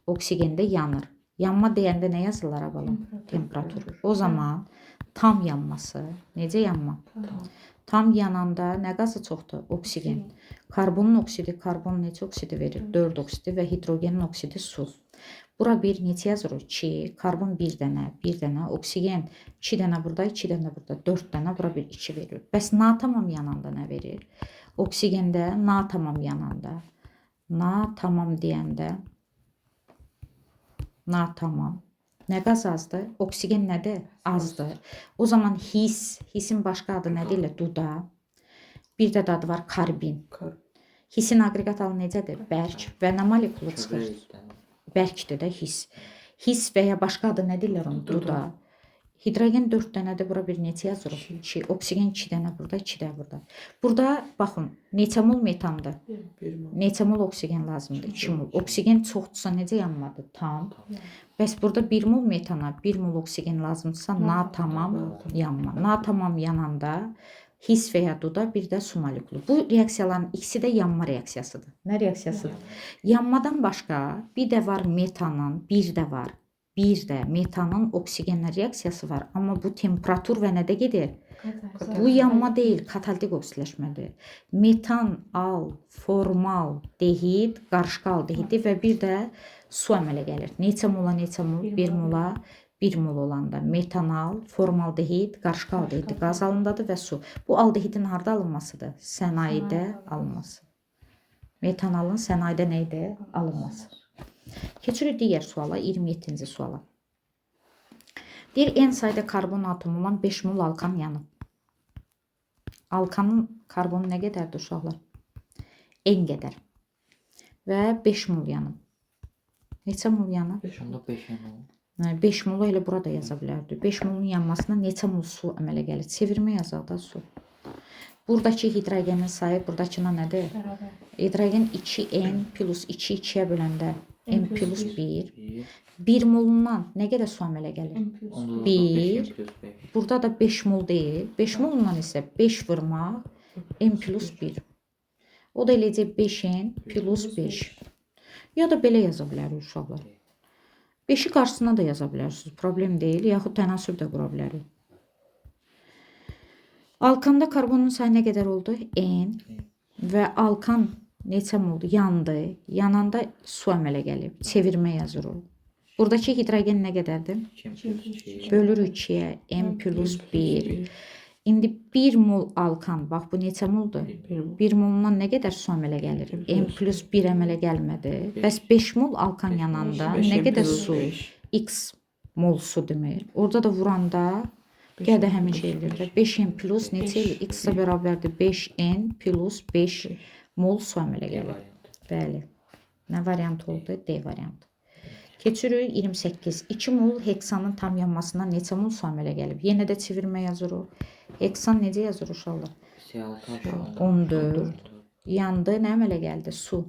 oksigende yanır. Yanma deyəndə nə yazırlar abalım? Temperatur. O zaman tam yanması, necə yanma? Tam yananda nə qazı çoxdur? Oksigen. Karbonun oksidi, karbon neçə oksidi verir? 4 oksidi və hidrogenin oksidi su. Bura bir neçə yazırıq? 2, karbon 1 dənə, oksigen 2 dənə burada, 2 dənə burada, 4 dənə, bura bir 2 verir. Bəs natamam yananda nə verir? Oksigende natamam yananda, natamam deyəndə, natamam. Nə qaz azdır? Oksigen nədir? Azdır. O zaman hisin başqa adı nə deyirlər? Duda. Bir də adı var karbin. Hisin aqreqat halı necədir? Bərk və nə molekulu çıxır? Bərkdir də his. His və ya başqa adı nə deyirlər onu? Duda. Hidrogen 4 dənədir, bura bir neçə yazırıq? 2. Oksigen 2 dənə burada, 2 də burada. Burada baxın, neçə mol metandır? Neçə mol oksigen lazımdır? 2 mol. Oksigen çoxdursa necə yanmadı? Tam. Bəs burada 1 mol metana 1 mol oksigen lazımdırsa natamam yanma. Natamam yananda his və ya duda, bir də su molekulu. Bu reaksiyaların ikisi də yanma reaksiyasıdır. Nə reaksiyasıdır? Yanmadan başqa bir də var metanın, bir də var. Bir də metanın oksigenlə reaksiyası var. Amma bu temperatur və nədə gedir? Bu yanma deyil, katalitik oksidləşmədir. Metan, al, formal, dehid, qarışqa aldehidi və bir də su əmələ gəlir. Neçə mola, neçə mol? 1 mola, 1 mol olanda metanal, formaldehid, qarışqa aldehidi qaz halındadır və su. Bu aldehidin harda alınmasıdır? Sənayedə alınması. Metanalın sənayedə nə idi? Alınması. Keçirik digər suala, 27-ci suala. Deyir, en sayda karbon atomu olan 5 mol alkan yanıb. Alkanın karbonu nə qədərdir uşaqlar? En qədər. Və 5 mol yanıb. Neçə mol yanıb? 5 molu elə burada yaza bilərdik. 5 molun yanmasına neçə mol su əmələ gəlir? Çevirmə yazaq da su. Buradakı hidrogenin sayı buradakına nədir? Hidrogen 2n plus 2 2'ye böləndə n plus 1. 1 molundan nə qədər su əmələ gəlir? 1. Burada da 5 mol deyil. 5 molundan isə 5 vurmaq n plus 1. O da eləcək 5n plus 5. Ya da belə yaza bilərik uşaqlar. 5'i qarşısına da yaza bilərsiniz. Problem deyil. Yaxud tənasüb də qura bilərik. Alkanda karbonun sayı nə qədər oldu? N. Və alkan neçə oldu? Yandı. Yananda su əmələ gəlib. Çevirmə yazırıq. Buradakı hidrogen nə qədərdir? Bölür 2'ye n plus 1. İndi 1 mol alkan, bax bu neçə moldur? 1 molundan nə qədər su əmələ gəlir? n plus 1 əmələ gəlmədi. Bəs 5 mol alkan yananda nə qədər su? X mol su demir. Orada da vuranda gədə həmin şeylərdir. 5n plus neçə ilə? X-a bərabərdir 5n plus 5 mol su əmələ gəlir. Bəli. Nə variant oldu? D variantı. Keçirik 28. 2 mol heksanın tam yanmasına neçə mol su əmələ gəlib? Yenə də çevirmə yazırıq. Heksan necə yazır uşaqlar? 14. Yandı, nə əmələ gəldi? Su.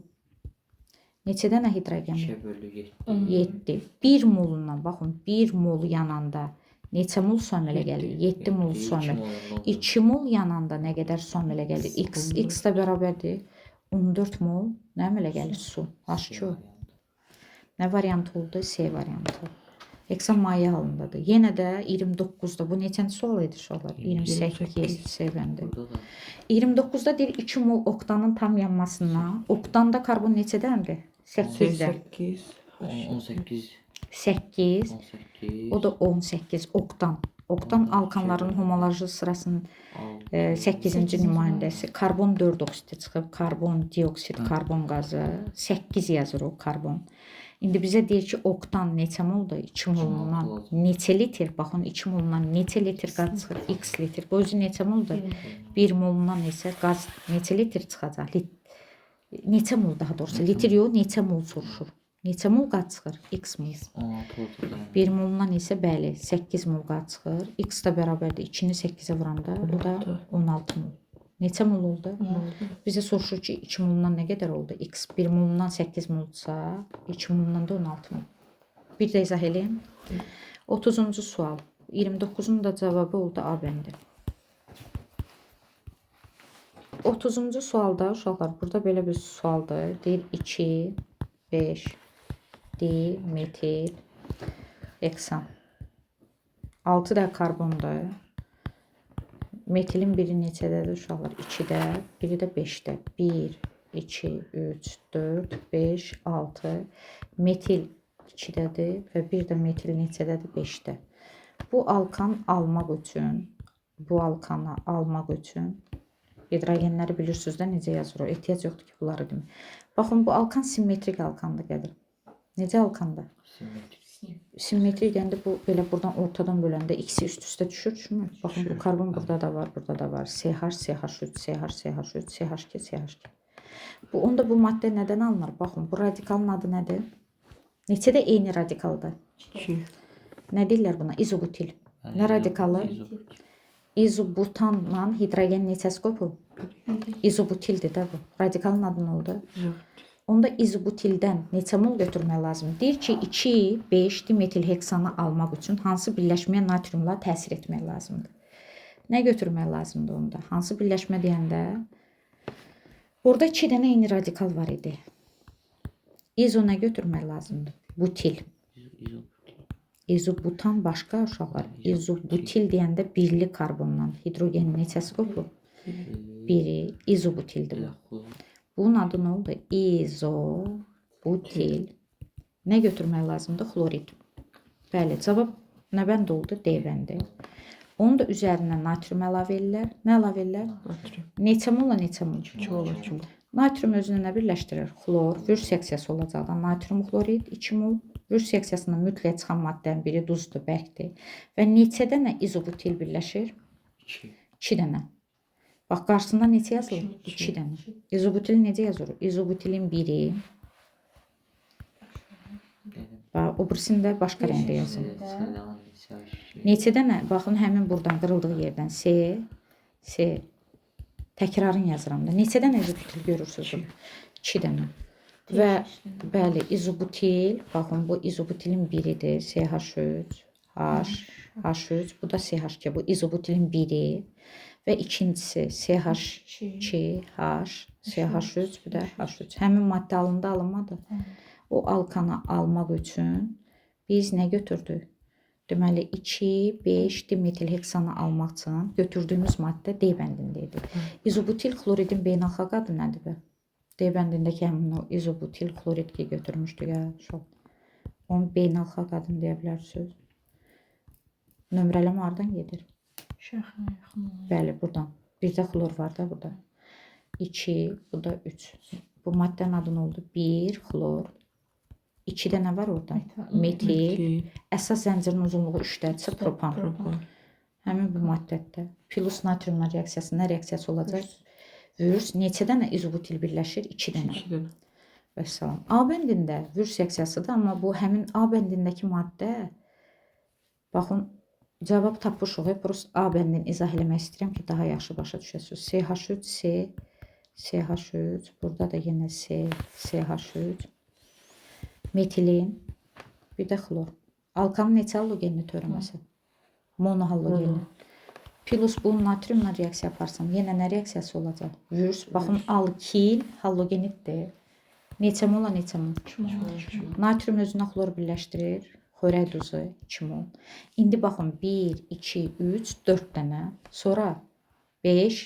Neçə dənə hidrogen? 2 bölü 7. 7. 1 molundan, baxın, 1 mol yananda neçə mol su əmələ gəlir? 7 mol su əmələ. 2 mol yananda nə qədər su əmələ gəlir? X. X də bərabərdir. 14 mol nə əmələ gəlir? Su. H2O. Nə variant oldu? C variantı. Heksan maye halındadır. Yenə də 29-da bu neçənci sual idi uşaqlar? 28 C bəndi. 29-da deyir 2 mol oktanın tam yanmasına. Oktanda karbon neçədəndir? 8-də. 8. 8. 18. 18. O da 18 oktan. Oktan alkanların homoloji sırasının 8-ci nümayəndəsi. Karbon 4 oksidi çıxıb, karbon dioksid, karbon qazı. 8 yazır o karbon. İndi bizə deyir ki, oktan neçə moldur? 2 molundan neçə litr? Baxın, 2 molundan neçə litr qaz çıxır? X litr. Bu özü neçə moldur? 1 molundan neçə qaz, neçə litr çıxacaq? Neçə mol daha doğrusu? Litr yox, neçə mol soruşur. Neçə mol qaz çıxır? X mol. 1 molundan isə bəli, 8 mol qaz çıxır. X da bərabərdir. 2-ni 8-ə vuranda bu da 16 mol. Neçə mol oldu? Bizə soruşur ki, 2 molundan nə qədər oldu? X 1 molundan 8 molsa, 2 molundan da 16 mol. Bir də izah edeyim. 30-cu sual. 29-un da cavabı oldu A bəndi. 30-cu sualda uşaqlar, burada belə bir sualdır. Deyir 2, 5, dimetil, heksan. 6 da karbondur. Metilin biri neçədədir uşaqlar? 2-də, biri də 5-də. 1, 2, 3, 4, 5, 6. Metil 2-dədir və bir də metil neçədədir? 5-də. Bu alkan almaq üçün, hidrogenləri bilirsiniz də necə yazır o? Ehtiyac yoxdur ki, bunları demir. Baxın, bu alkan simmetrik alkandır qədir. Necə alkandır? Simmetrik deyəndə bu belə buradan ortadan böləndə ikisi üst-üstə düşür. Baxın, bu karbon burada da var, burada da var. CH, CH3, CH, CH3, CH2, CH2. Onda bu maddə nədən alınır? Baxın, bu radikalın adı nədir? Neçədə eyni radikaldır? 2. Nə deyirlər buna? İzobutil. Nə radikalı? İzobutanla hidrogen neçəsi qopur? İzobutildir də bu. Radikalın adı nə oldu? Onda izobutildən neçə mol götürmək lazımdır? Deyir ki, 2, 5 dimetil heksanı almaq üçün hansı birləşməyə natriumla təsir etmək lazımdır? Nə götürmək lazımdır onda? Hansı birləşmə deyəndə? Orada 2 dənə eyni radikal var idi. İzo nə götürmək lazımdır? Butil. İzobutan başqa uşaqlar. İzobutil deyəndə birli karbondan hidrogenin neçəsi qopur? Biri izobutildir bu. Bunun adı nə oldu? İzobutil. Nə götürmək lazımdır? Xlorid. Bəli, cavab nə bənd oldu? D bəndi. Onu da üzərinə natrium əlavə edirlər. Nə əlavə edirlər? Neçə molla neçə mol? 2 mol. Natrium özünə nə birləşdirir? Xlor. Vür seksiyası olacaqdan natrium xlorid 2 mol. Vür seksiyasından mütləq çıxan maddənin biri duzdur, bərkdir. Və neçə dənə izobutil birləşir? 2 dənə. Bax, qarşısında neçə yazılır? 2 dənə. İzobutil necə yazılır? İzobutilin biri. Bax, o birisində başqa rəngdə yazılır. Neçə dənə? Baxın, həmin buradan qırıldığı yerdən C. Təkrarın yazıram da. Neçə dənə izobutil görürsünüz? 2 dənə. Və bəli, izobutil, baxın, bu izobutilin biridir. CH3, H3, bu da CH2. Bu izobutilin biri. Və ikincisi CH2, H, CH3, bu da H3. Həmin maddə alındı, alınmadı. O alkanı almaq üçün biz nə götürdük? Deməli, 2, 5 dimetil heksanı almaq üçün götürdüyümüz maddə D bəndində idi. İzobutil xloridin beynəlxalq adı nədir? D bəndindəki həmin o izobutil xlorid ki götürmüşdük. Onun beynəlxalq adını deyə bilərsiniz. Nömrələmə hardan gedir? Bəli, buradan. Bir də xlor var da burada. 2, bu da 3. Bu maddənin adı nə oldu? 1, xlor. 2-də nə var orada? Metil. Əsas zəncirin uzunluğu 3-dədirsə propan. Həmin bu maddədə plus natriumla reaksiyası nə reaksiyası olacaq? Vürs. Neçə dənə izobutil birləşir? 2 dənə. Vəssalam. A bəndində vürs seksiyasıdır, amma bu həmin A bəndindəki maddə, baxın, cavab tapmışıq. Prosta A bəndini izah eləmək istəyirəm ki, daha yaxşı başa düşəsiniz. CH3, C, CH3, burada da yenə C, CH3, metilin, bir də xlor. Alkanın neçə halogenli törəməsi? Monohalogenli. Plus bu natriumla reaksiya yaparsam, yenə nə reaksiyası olacaq? Vürs. Baxın, alkil halogenitdir. Neçə mola, neçə mol? Natrium özünə xlor birləşdirir. Xörək duzu 2 mol. İndi baxın 1, 2, 3, 4 dənə. Sonra 5.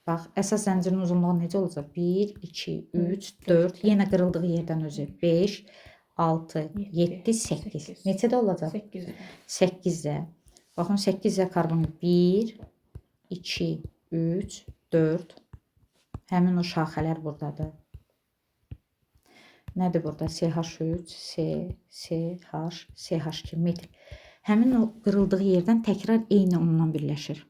Bax, əsas zəncirin uzunluğu necə olacaq? 1, 2, 3, 4. Yenə qırıldığı yerdən özü. 5, 6, 7, 8. Neçədə olacaq? 8-də. Baxın, 8-də karbon 1, 2, 3, 4. Həmin o şaxələr buradadır. Nədir burada? CH3, C, CH, CH2, metil. Həmin o qırıldığı yerdən təkrar eyni onunla birləşir.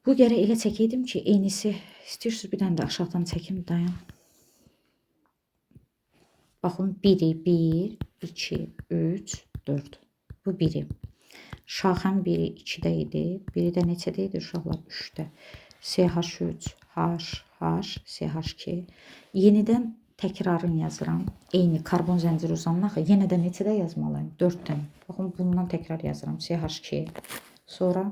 Bu gərək elə çəkəydim ki, eynisi, istəyirsiniz bir dənə də aşağıdan çəkim, dayan. Baxın, biri 1, 2, 3, 4. Bu biri. Şaxəm biri 2-də idi, biri də neçədə idi uşaqlar? 3-də. CH3, H, H, CH2. Yenidən təkrarını yazıram. Eyni karbon zənciri uzanın axı. Yenə də neçədə yazmalıyım? 4 dənə. Baxın, bundan təkrar yazıram. CH2. Sonra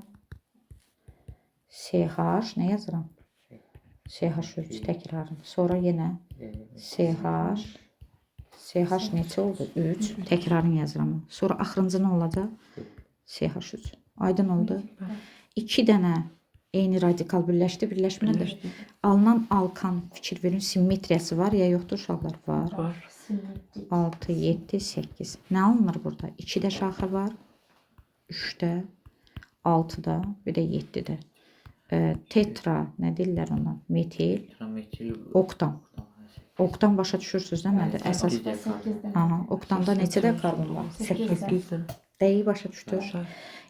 CH, nə yazıram? CH3 təkrarım. Sonra yenə CH. CH neçə oldu? 3. Təkrarını yazıram. Sonra axırıncı nə olacaq? CH3. Aydın oldu. 2 dənə eyni radikal birləşdi, birləşmədi. Alınan alkan, fikir verin, simmetriyası var ya yoxdur uşaqlar? Var. 6, 7, 8. Nə alınır burada? 2-də şaxə var, 3-də, 6-da, bir də 7-də. Tetra, nə deyirlər ona? Metil, oktan. Oktan başa düşürsünüz də nədir? Əsas. Oktanda neçədə karbon var? 8. Dəyi başa düşdür.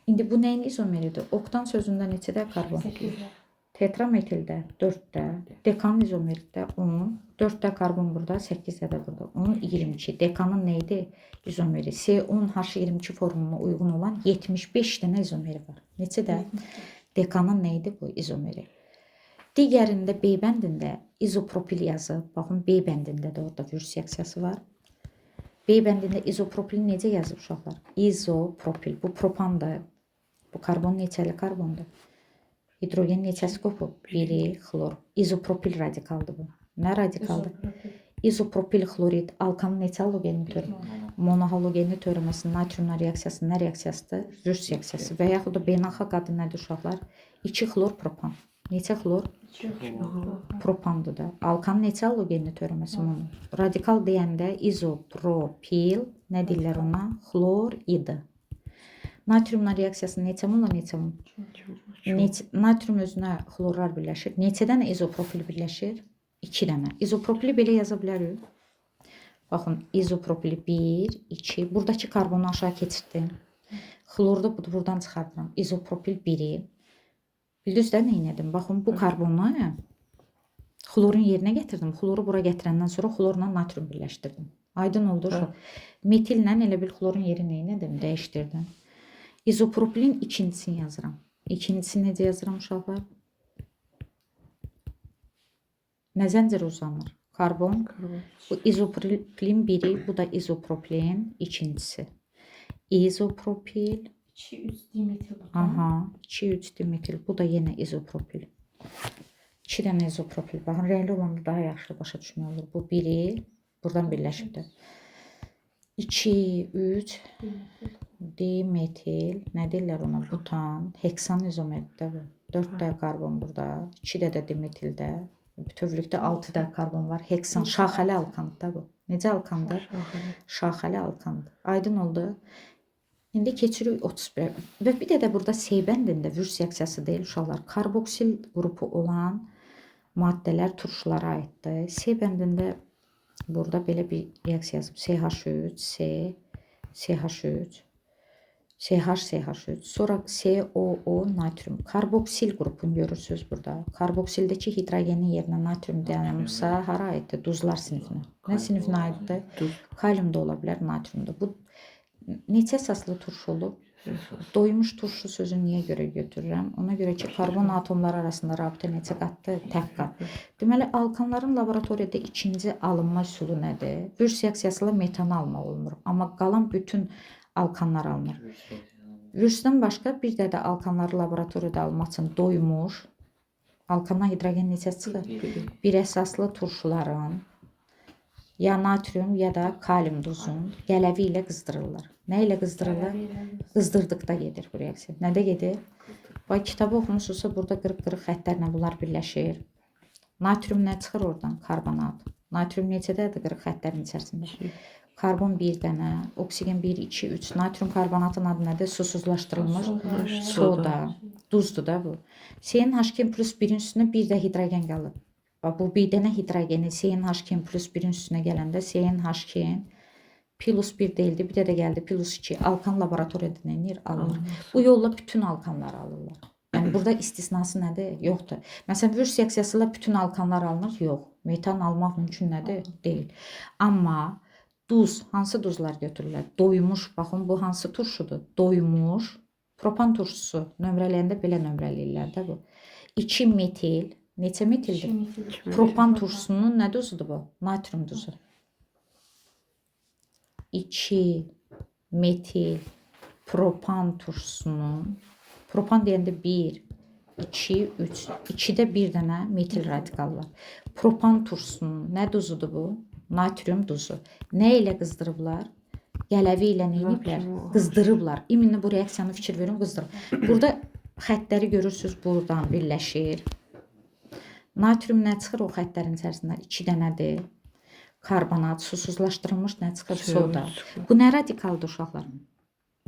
İndi bu nəyin izomeridir? Oktan sözündə neçədə karbon? Tetrametildə 4-də, dekanın izomeritdə 10, 4-də karbon burada, 8-də də burada 10, 22. Dekanın neydi? İzomeri. C10H22 formuluna uyğun olan 75 dənə izomeri var. Neçədə? Dekanın neydi bu izomeri? Digərində B bəndində izopropil yazıb. Baxın, B bəndində də orada vürs seksiyası var. B bəndində izopropil necə yazıb uşaqlar? İzopropil. Bu propandır. Bu karbon neçəli karbondur? Hidrogen neçəsi qopub? Biri xlor. İzopropil radikaldır bu. Nə radikaldır? İzopropil xlorid. Alkanın neçə halogenli törəməsi? Monohalogenli törəməsi natriumla reaksiyası nə reaksiyasıdır? Vürs reaksiyası. Və yaxud da beynəlxalq adı nədir uşaqlar? 2 xlor propan. Neçə xlor? Propandır da. Alkanın neçə halogenli törəməsi? Radikal deyəndə izopropil, nə deyirlər ona? Xlorid. Natriumla reaksiyası neçə mola, neçə mol? Natrium özünə xlorlar birləşir. Neçə dənə izopropil birləşir? 2 dənə. İzopropili belə yaza bilərik. Baxın, izopropili 1, 2. Buradakı karbonu aşağı keçirdim. Xlorda buradan çıxardıram. İzopropil 1-i. Bildiniz də nə edim? Baxın, bu karbonu xlorun yerinə gətirdim. Xloru bura gətirəndən sonra xlorla natrium birləşdirdim. Aydın oldu. Metillə elə bil xlorun yerini nə edim? Dəyişdirdim. İzopropilin ikincisini yazıram. İkincisini necə yazıram uşaqlar? Nə zəncir uzanır? Karbon. Bu izopropilin biri, bu da izopropilin ikincisi. İzopropil. 2-3 dimetil. 2-3 dimetil. Bu da yenə izopropil. 2 dənə izopropil. Baxın, rəngli olanda daha yaxşı başa düşmək olur. Bu biri buradan birləşibdir. 2, 3 dimetil, nə deyirlər ona? Butan, heksan izomeritdə bu. 4-də karbon burada, 2-də də dimetildə, bütövlükdə 6-da karbon var. Heksan, şaxəli alkandır bu. Necə alkandır? Şaxəli alkandır. Aydın oldu. İndi keçirik 31. Və bir də burada C bəndində vürs reaksiyası deyil uşaqlar. Karboksil qrupu olan maddələr turşulara aiddir. C bəndində burada belə bir reaksiya yazıb. CH3, C, CH3, CH3, sonra COO natrium. Karboksil qrupunu görürsüz burada. Karboksildəki hidrogenin yerinə natrium dayanmışsa hara aiddir? Duzlar sinifinə. Nə sinifinə aiddir? Duz. Kalium da ola bilər, natrium da. Bu neçə əsaslı turşu olub? Doymuş turşu sözünü niyə görə götürürəm? Ona görə ki, karbon atomları arasında rabitə neçə qatdır? Tək qat. Deməli, alkanların laboratoriyada ikinci alınma üsulu nədir? Vürs reaksiyası ilə metanı almaq olmur. Amma qalan bütün alkanlar alınır. Vürsdən başqa bir də alkanları laboratoriyada almaq üçün doymuş alkandan hidrogen neçə çıxır? Bir əsaslı turşuların ya natrium ya da kalium duzun gələvi ilə qızdırırlar. Nə ilə qızdırırlar? Qızdırdıqda gedir bu reaksiya. Nədə gedir? Bax, kitabı oxumusunuzsa burada qırıq-qırıq xəttlərlə bunlar birləşir. Natrium nə çıxır oradan? Karbonat. Natrium neçədədir qırıq xəttlərin içərisində? Karbon 1 dənə, oksigen 1, 2, 3. Natrium karbonatın adı nədir? Susuzlaşdırılmış soda. Duzdur da bu. CnH2 plus 1-in üstünə bir də hidrogen qalıb. Bax, bu bir dənə hidrogeni CnH2 plus 1-in üstünə gələndə CnH2 plus 1 deyildi, bir də gəldi plus 2. Alkan laboratoriyada nə edir? Alınır. Bu yolla bütün alkanları alırlar. Yəni burada istisnası nədir? Yoxdur. Məsələn, vürs reaksiyası ilə bütün alkanlar alınır? Yox. Metan almaq mümkün nədir? Deyil. Amma duz, hansı duzlar götürürlər? Doymuş, baxın bu hansı turşudur? Doymuş, propan turşusu nömrələyəndə belə nömrələyirlər də bu. 2 metil, neçə metildir? Propan turşusunun nə duzudur bu? Natrium duzu. 2 metil propan turşusunun, propan deyəndə 1, 2, 3, 2-də bir dənə metil radikal var. Propan turşusunun nə duzudur bu? Natrium duzu. Nə ilə qızdırıblar? Gələvi ilə nə ediblər? Qızdırıblar. İminlə bu reaksiyanı fikir verin, qızdırıb. Burada xəttləri görürsüz, buradan birləşir. Natrium nə çıxır o xəttlərin içərisindən? 2 dənədir. Karbonat, susuzlaşdırılmış nə çıxır? Soda. Bu nə radikaldır uşaqlar?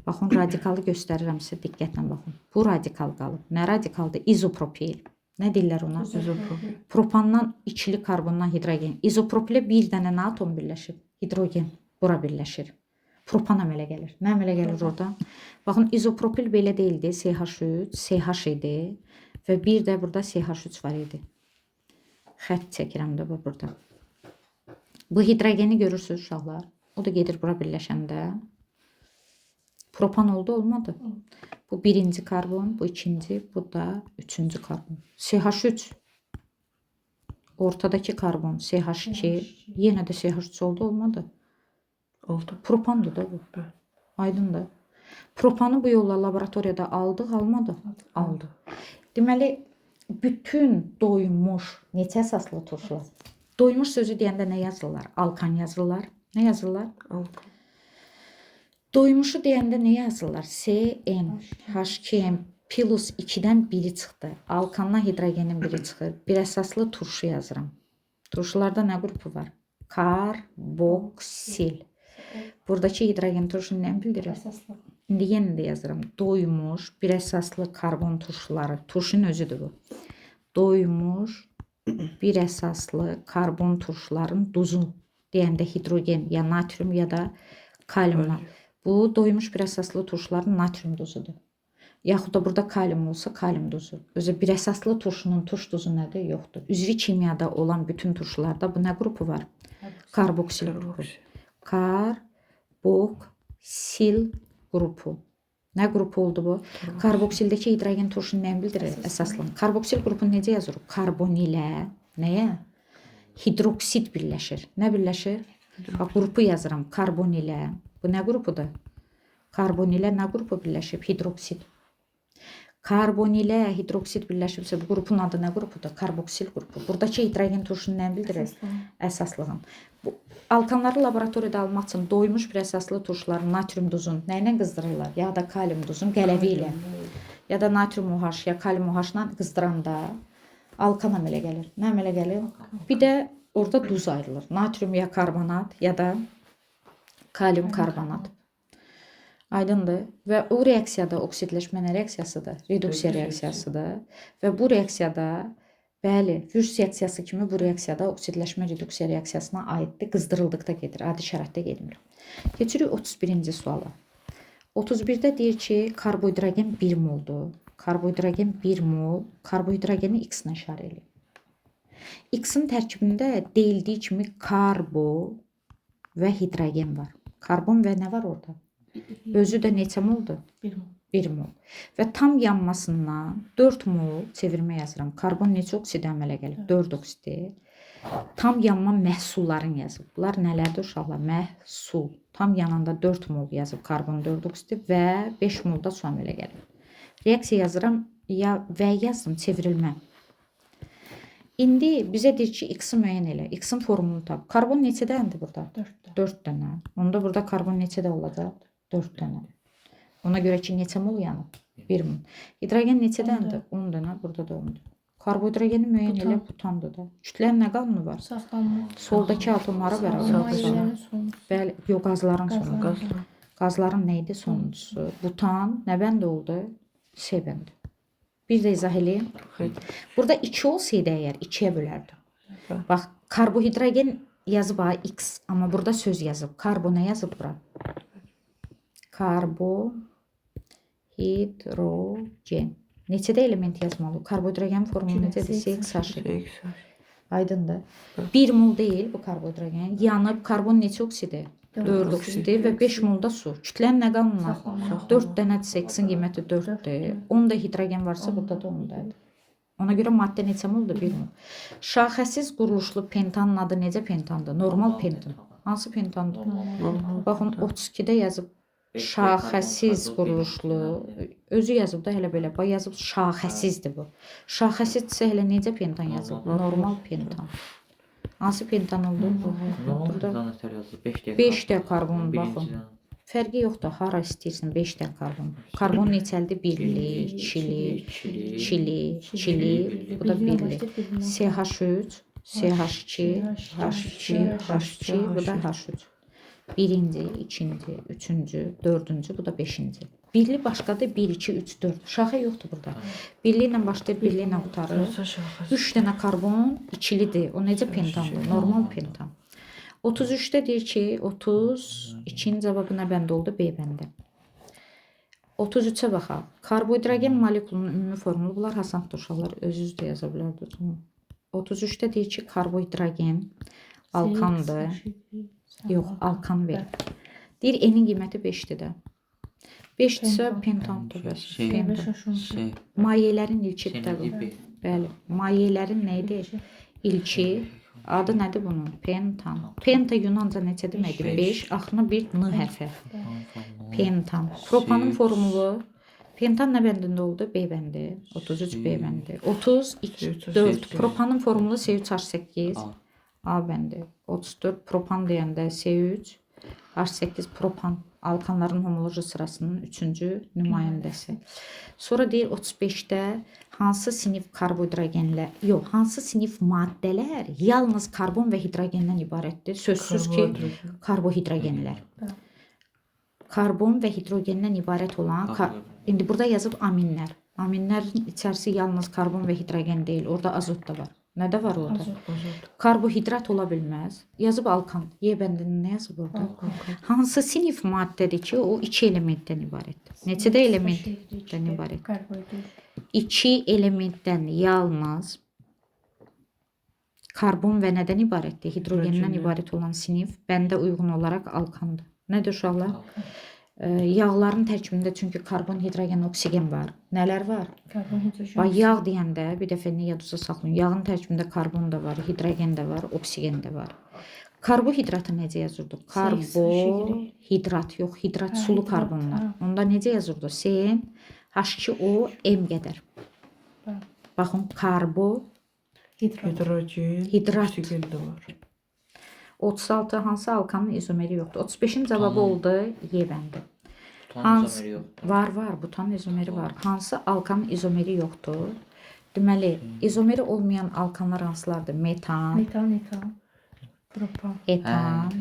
Baxın, radikalı göstərirəm sizə, diqqətlə baxın. Bu radikal qalıb. Nə radikaldır? İzopropil. Nə deyirlər ona? Propandan ikili karbondan hidrogen. İzopropilə bir dənə nə atom birləşib? Hidrogen. Bura birləşir. Propan əmələ gəlir. Nə əmələ gəlir orada? Baxın, izopropil belə deyildi. CH3, CH idi. Və bir də burada CH3 var idi. Xətt çəkirəm də bu burada. Bu hidrogeni görürsünüz uşaqlar. O da gedir bura birləşəndə. Propan oldu, olmadı. Bu birinci karbon, bu ikinci, bu da üçüncü karbon. CH3. Ortadaki karbon CH2. Yenə də CH3 oldu, olmadı. Oldu. Propandır da bu. Aydındır. Propanı bu yolla laboratoriyada aldıq, almadı? Aldı. Deməli, bütün doymuş, neçə əsaslı turşular? Doymuş sözü deyəndə nə yazırlar? Alkan yazırlar. Nə yazırlar? Alkan. Doymuşu deyəndə nə yazırlar? CnH2 plus 2-dən biri çıxdı. Alkandan hidrogenin biri çıxır. Bir əsaslı turşu yazıram. Turşularda nə qrupu var? Karboksil. Buradakı hidrogen turşu nə bildirir? İndi yenə də yazıram. Doymuş, bir əsaslı karbon turşuları. Turşunun özüdür bu. Doymuş, bir əsaslı karbon turşuların duzu deyəndə hidrogen ya natrium ya da kaliumla. Bu doymuş bir əsaslı turşuların natrium duzudur. Yaxud da burada kalium olsa kalium duzu. Özü bir əsaslı turşunun turş duzu nədir? Yoxdur. Üzvi kimyada olan bütün turşularda bu nə qrupu var? Karboksil qrupu. Karboksil qrupu. Nə qrupu oldu bu? Karboksildəki hidrogen turşunu nə bildirir? Əsaslan. Karboksil qrupunu necə yazırıq? Karbon ilə nəyə? Hidroksid birləşir. Nə birləşir? Bax, qrupu yazıram. Karbon ilə. Bu nə qrupudur? Karbon ilə nə qrupu birləşib? Hidroksid. Karbon ilə hidroksid birləşibsə bu qrupun adı nə qrupudur? Karboksil qrupu. Buradakı hidrogen turşunu nə bildirir? Əsaslığın. Bu alkanları laboratoriyada almaq üçün doymuş bir əsaslı turşuların natrium duzun nə ilə qızdırırlar? Ya da kalium duzun gələvi ilə. Ya da natrium OH ya kalium OH-la qızdıranda alkan əmələ gəlir. Nə əmələ gəlir? Bir də orada duz ayrılır. Natrium ya karbonat ya da kalium karbonat. Aydındır. Və o reaksiyada oksidləşmə nə reaksiyasıdır? Reduksiya reaksiyasıdır. Və bu reaksiyada, bəli, vürs reaksiyası kimi bu reaksiyada oksidləşmə reduksiya reaksiyasına aiddir. Qızdırıldıqda gedir, adi şəraitdə getmir. Keçirik 31-ci suala. 31-də deyir ki, karbohidrogen 1 moldur. Karbohidrogen 1 mol, karbohidrogeni X-nə işarə eləyir. X-in tərkibində deyildiyi kimi karbo və hidrogen var. Karbon və nə var orada? Özü də neçə moldur? 1 mol. Və tam yanmasından 4 mol çevirmə yazıram. Karbon neçə oksid əmələ gəlib? 4 oksidi. Tam yanma məhsullarını yazıb. Bunlar nələrdir uşaqlar? Məhsul. Tam yananda 4 mol yazıb karbon 4 oksidi və 5 mol da su əmələ gəlib. Reaksiya yazıram ya və yazdım çevrilmə. İndi bizə deyir ki, X-i müəyyən elə. X-in formulunu tap. Karbon neçədəndir burada? 4 dənə. Onda burada karbon neçədə olacaq? 4 dənə. Ona görə ki, neçə mol yanıb? 1 mol. Hidrogen neçədəndir? 10 dənə. Burada da 10-dur. Karbohidrogeni müəyyən elə butandır da. Kütlənin nə qanunu var? Soldakı atomlara bərabər. Bəli, yox, qazların sonuncusu. Qazların nə idi sonuncusu? Butan nə bəndə oldu? C bəndə. Bir də izah eləyim. Burada 2 olsaydı əgər 2-yə bölərdim. Bax, karbohidrogen yazıb X, amma burada söz yazıb. Karbo nə yazıb bura? Karbohidrogen. Neçədə element yazmalı? Karbohidrogen formulu necədir? CXH. Aydındır. 1 mol deyil bu karbohidrogen. Yanıb karbon neçə oksidi? 4 oksidi və 5 mol da su. Kütlənin nə qanunu var? 4 dənədirsə X-in qiyməti 4-dür. 10 da hidrogen varsa burada da 10-dadır. Ona görə maddə neçə moldur? 1 mol. Şaxəsiz quruluşlu pentanın adı necə pentandır? Normal pentan. Hansı pentandır? Baxın 32-də yazıb şaxəsiz quruluşlu. Özü yazıb da elə belə. Bax yazıb şaxəsizdir bu. Şaxəsizdirsə elə necə pentan yazılıb? Normal pentan. Hansı pentan oldu? Burada 5 də karbon baxın. Fərqi yoxdur. Hara istəyirsən 5 də karbon. Karbon neçəlidir? 1'li, 2'li, 2'li, 2'li. Bu da 1'li. CH3, CH2, H2, H2. Bu da H3. Birinci, ikinci, üçüncü, dördüncü. Bu da beşinci. Birli başqadır. 1, 2, 3, 4. Şaxə yoxdur burada. Birli ilə başlayır, birli ilə qutarır. 3 dənə karbon ikilidir. O necə pentandır? Normal pentan. 33-də deyir ki, 32-nin cavabı nə bəndə oldu? B bəndə. 33-ə baxaq. Karbohidrogen molekulunun ümumi formulu. Bunlar asandır uşaqlar. Özünüz də yaza bilərdiniz. 33-də deyir ki, karbohidrogen alkandır. Yox, alkan verir. Deyir, N-in qiyməti 5-dir də. 5-dirsə pentandır bəs. Mayələrin ilki də. Bəli. Mayələrin nə idi? İlki. Adı nədir bunun? Pentan. Penta Yunanca neçə deməkdir? 5. Axırına bir N hərfi. Pentan. Propanın formulu. Pentan nə bəndində oldu? B bəndi. 33 B bəndi. 34. Propanın formulu C3H8. A bəndi. 34 propan deyəndə C3. H8 propan. Alkanların homoloji sırasının 3-cü nümayəndəsi. Sonra deyir 35-də hansı sinif karbohidrogenlər, yox, hansı sinif maddələr yalnız karbon və hidrogendən ibarətdir? Sözsüz ki, karbohidrogenlər. Karbon və hidrogendən ibarət olan, indi burada yazıb aminlər. Aminlərin içərisi yalnız karbon və hidrogen deyil, orada azot da var. Nə də var orada? Karbohidrat ola bilməz. Yazıb alkan. Y bəndinin nə yazıb orada? Hansı sinif maddədir ki, o 2 elementdən ibarətdir? Neçədə elementdən ibarətdir? 2 elementdən yalnız karbon və nədən ibarətdir? Hidrogendən ibarət olan sinif bəndə uyğun olaraq alkandır. Nədir uşaqlar? Yağların tərkibində çünki karbon, hidrogen, oksigen var. Nələr var? Bax, yağ deyəndə bir dəfə yadınızda saxlayın. Yağın tərkibində karbon da var, hidrogen də var, oksigen də var. Karbohidratı necə yazırdıq? Karbohidrat, yox, hidrat sulu karbonlar. Onda necə yazırdıq? Sen H2O M qədər. Baxın, hidrat. 36 hansı alkanın izomeri yoxdur? 35-in cavabı oldu Y bəndi. Var, butan izomeri var. Hansı alkanın izomeri yoxdur? Deməli, izomeri olmayan alkanlar hansılardır? Metan, Propan. etan,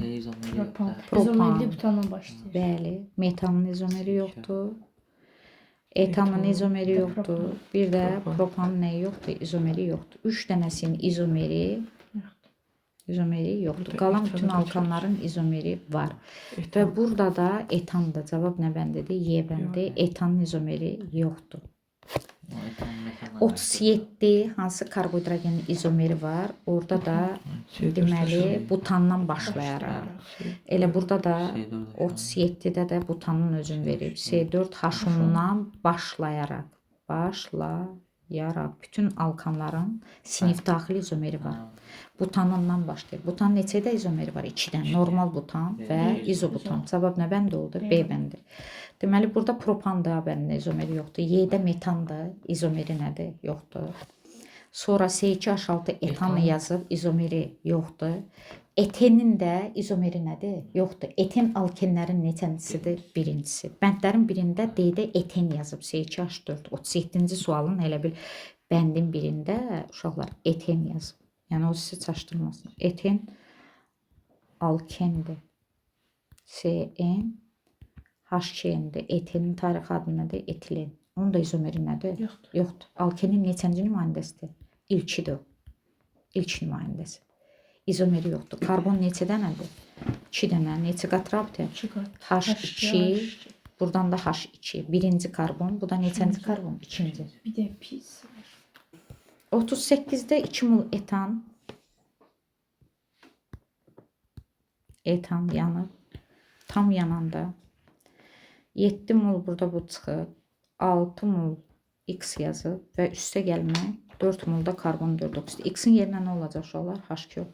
Propan. İzomerli butandan başlayır. bəli, metanın izomeri yoxdur. Etanın izomeri yoxdur. Bir də propanın nəyi yoxdur? İzomeri yoxdur. 3 dənəsinin izomeri İzomeri yoxdur. Burada Qalan etanı bütün da alkanların izomeri var. Etan. Və burada da etandır. Cavab nə bəndidir? Y bəndi. Etanın izomeri yoxdur. O etan metanla 37 hansı karbohidrogenin izomeri var? Orada da deməli butandan başlayaraq. Elə burada da 37-də də butanın özünü verib. C4H10-dan başlayaraq. Bütün alkanların sinif daxili izomeri var. Butanından başlayır. Butan neçədə izomeri var? 2-dən. Normal butan və izobutan. Cavab nə bəndə oldu? B bəndi. Deməli burada propan da bəndə izomeri yoxdur. Y-də metandır. İzomeri nədir? Yoxdur. Sonra C2H6 etan yazıb izomeri yoxdur. Etenin də izomeri nədir? Yoxdur. Eten alkenlərin neçəncisidir? Birincisi. Bəndlərin birində D-də eten yazıb C2H4. 37-ci sualın elə bil bəndin birində uşaqlar eten yazıb. Yəni o sizi çaşdırmasın. Eten alkendir. CN HCN-dir. Etenin tarixi adı nədir? Etilen. Onun da izomeri nədir? Yoxdur. Yoxdur. Alkenin neçənci nümayəndəsidir? İlkidir. İlk nümayəndəsi. İzomeri yoxdur. Karbon neçə dənədir? 2 dənə. Neçə qat rabitə? 2 qat. H2, buradan da H2. Birinci karbon. Bu da neçənci karbon? İkinci. Bir də pis var. 38'de 2 mol etan. Etan yanıb. Tam yananda. 7 mol burada bu çıxıb. 6 mol X yazıb və üstə gəlmək 4 molda karbon 4 oksid. X-in yerinə nə olacaq uşaqlar? H2.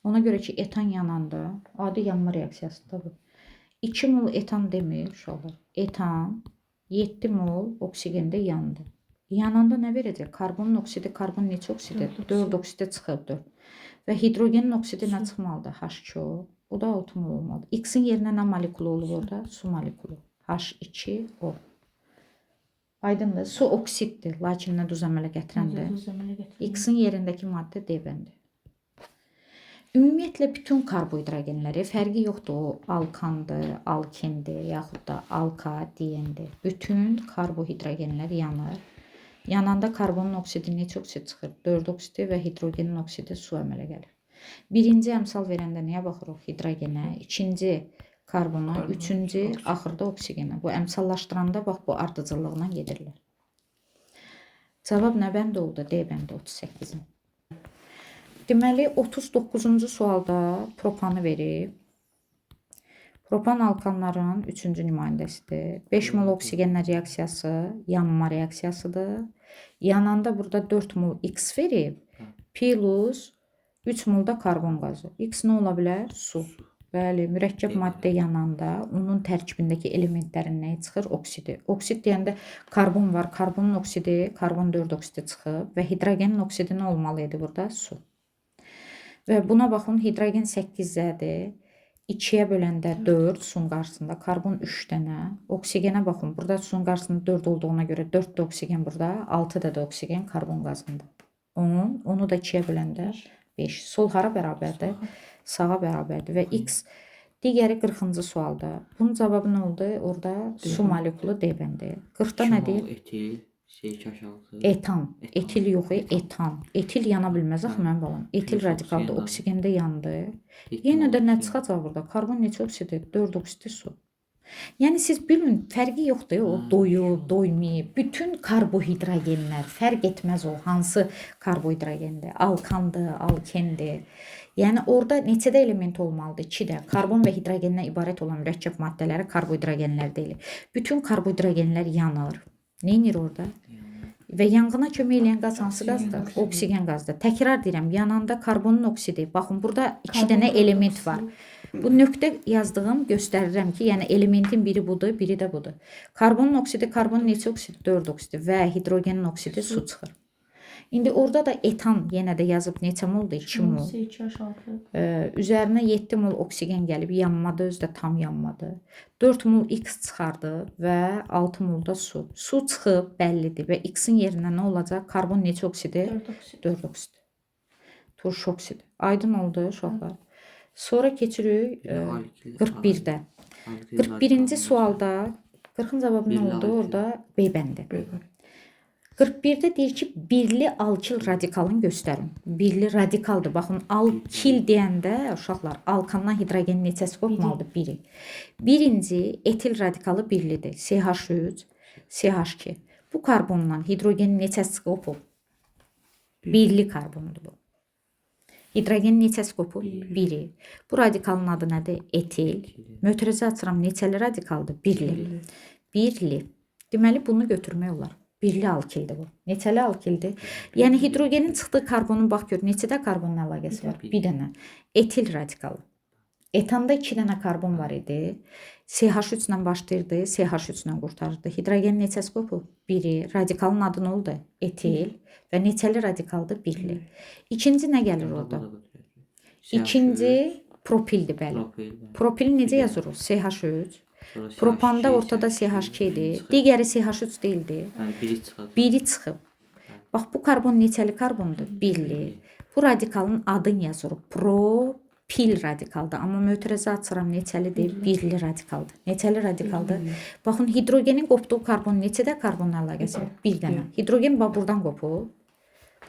Ona görə ki etan yananda adi yanma reaksiyasıdır bu. 2 mol etan demir uşaqlar. Etan 7 mol oksigende yandı. Yananda nə verəcək? Karbonun oksidi, karbon neçə oksidi? 4 oksidə çıxıb 4. Və hidrogenin oksidi nə çıxmalıdır? H2O. O da 6 mol olmalıdır. X-in yerinə nə molekulu olur orada? Su molekulu. H2O. Aydındır. Su oksiddir. Lakin nə duz əmələ gətirəndir? X-in yerindəki maddə D bəndi. Ümumiyyətlə bütün karbohidrogenləri fərqi yoxdur. O alkandır, alkendir, yaxud da alka, diyendir. Bütün karbohidrogenlər yanır. Yananda karbonun oksidi neçə oksid çıxır? 4 oksidi və hidrogenin oksidi su əmələ gəlir. Birinci əmsal verəndə nəyə baxırıq? Hidrogenə, ikinci karbona, üçüncü axırda oksigenə. Bu əmsallaşdıranda bax bu ardıcıllıqla gedirlər. Cavab nə bəndə oldu? D bəndə 38-in. Deməli 39-cu sualda propanı verib. Propan alkanların 3-cü nümayəndəsidir. 5 mol oksigenlə reaksiyası yanma reaksiyasıdır. Yananda burada 4 mol X verib. Plus 3 mol da karbon qazı. X nə ola bilər? Su. Bəli, mürəkkəb maddə yananda onun tərkibindəki elementlərin nəyi çıxır? Oksidi. Oksid deyəndə karbon var. Karbonun oksidi, karbon 4 oksidi çıxıb və hidrogenin oksidi nə olmalı idi burada? Su. Və buna baxın, hidrogen 8-dədir. 2-yə böləndə 4 suyun qarşısında, karbon 3 dənə. Oksigenə baxın, burada suyun qarşısında 4 olduğuna görə 4 də oksigen burada, 6 da oksigen karbon qazında. Onu da 2-yə böləndə 5. Sol hara bərabərdir? Sağa bərabərdir və X digəri 40-cı sualda. Bunun cavabı nə oldu? Orada su molekulu D bəndi. 40-da nə deyir? Etil, C2H6. Etan. Etil yox, etan. Etil yana bilməz axı mənim balam. Etil radikalda oksigende yandı. Yenə də nə çıxacaq burada? Karbon neçə oksidi? 4 oksidi su. Yəni siz bilin, fərqi yoxdur. O doyub, doymayıb. Bütün karbohidrogenlər fərq etməz o hansı karbohidrogendir. Alkandır, alkendir. Yəni orada neçədə element olmalıdır? 2-də. Karbon və hidrogendən ibarət olan mürəkkəb maddələri karbohidrogenlər deyilir. Bütün karbohidrogenlər yanır. Neynir orada? Və yanğına kömək eləyən qaz hansı qazdır? Oksigen qazdır. Təkrar deyirəm, yananda karbonun oksidi. Baxın, burada 2 dənə element var. Bu nöqtə yazdığım göstərirəm ki, yəni elementin biri budur, biri də budur. Karbonun oksidi, karbonun neçə oksidi? 4 oksidi və hidrogenin oksidi su çıxır. İndi orada da etan yenə də yazıb neçə moldur? 2 mol. Üzərinə 7 mol oksigen gəlib yanmadı, özü də tam yanmadı. 4 mol X çıxardı və 6 mol da su. Su çıxıb bəllidir və X-in yerinə nə olacaq? Karbon neçə oksidi? 4 oksidi. Turş oksidi. Aydın oldu uşaqlar. Sonra keçirik 41-də. 41-ci sualda 40-ın cavabı nə oldu? Orada B bəndi. 41-də deyir ki, birli alkil radikalını göstərin. Birli radikaldır. Baxın, alkil deyəndə uşaqlar alkandan hidrogenin neçəsi qopmalıdır? Biri. Birinci etil radikalı birlidir. CH3, CH2. Bu karbondan hidrogenin neçəsi qopub? Birli karbondur bu. Hidrogenin neçəsi qopub? Biri. Bu radikalın adı nədir? Etil. Mötərizə açıram, neçəli radikaldır? Birli. Birli. Deməli, bunu götürmək olar. Birli alkildir bu. Neçəli alkildir? Yəni, hidrogenin çıxdığı karbonun, bax gör, neçədə karbonun əlaqəsi var? Bir dənə. Etil radikalı. Etanda 2 dənə karbon var idi. CH3 ilə başlayırdı, CH3 ilə qurtarırdı. Hidrogenin neçəsi qopub? Biri. Radikalın adı nə oldu? Etil. Və neçəli radikaldır? Birli. İkinci nə gəlir orada? İkinci propildir, bəli. Propili necə yazırıq? CH3. Propanda ortada CH2 idi. Digəri CH3 deyildi. Biri çıxıb. Bax, bu karbon neçəli karbondur? Birli. Bu radikalın adını yazırıq. Propil radikaldır. Amma mötərizə açıram, neçəlidir? Birli radikaldır. Neçəli radikaldır? Baxın, hidrogenin qopduğu karbon neçədə karbonun əlaqəsi var? Bir dənə. Hidrogen bax, buradan qopub.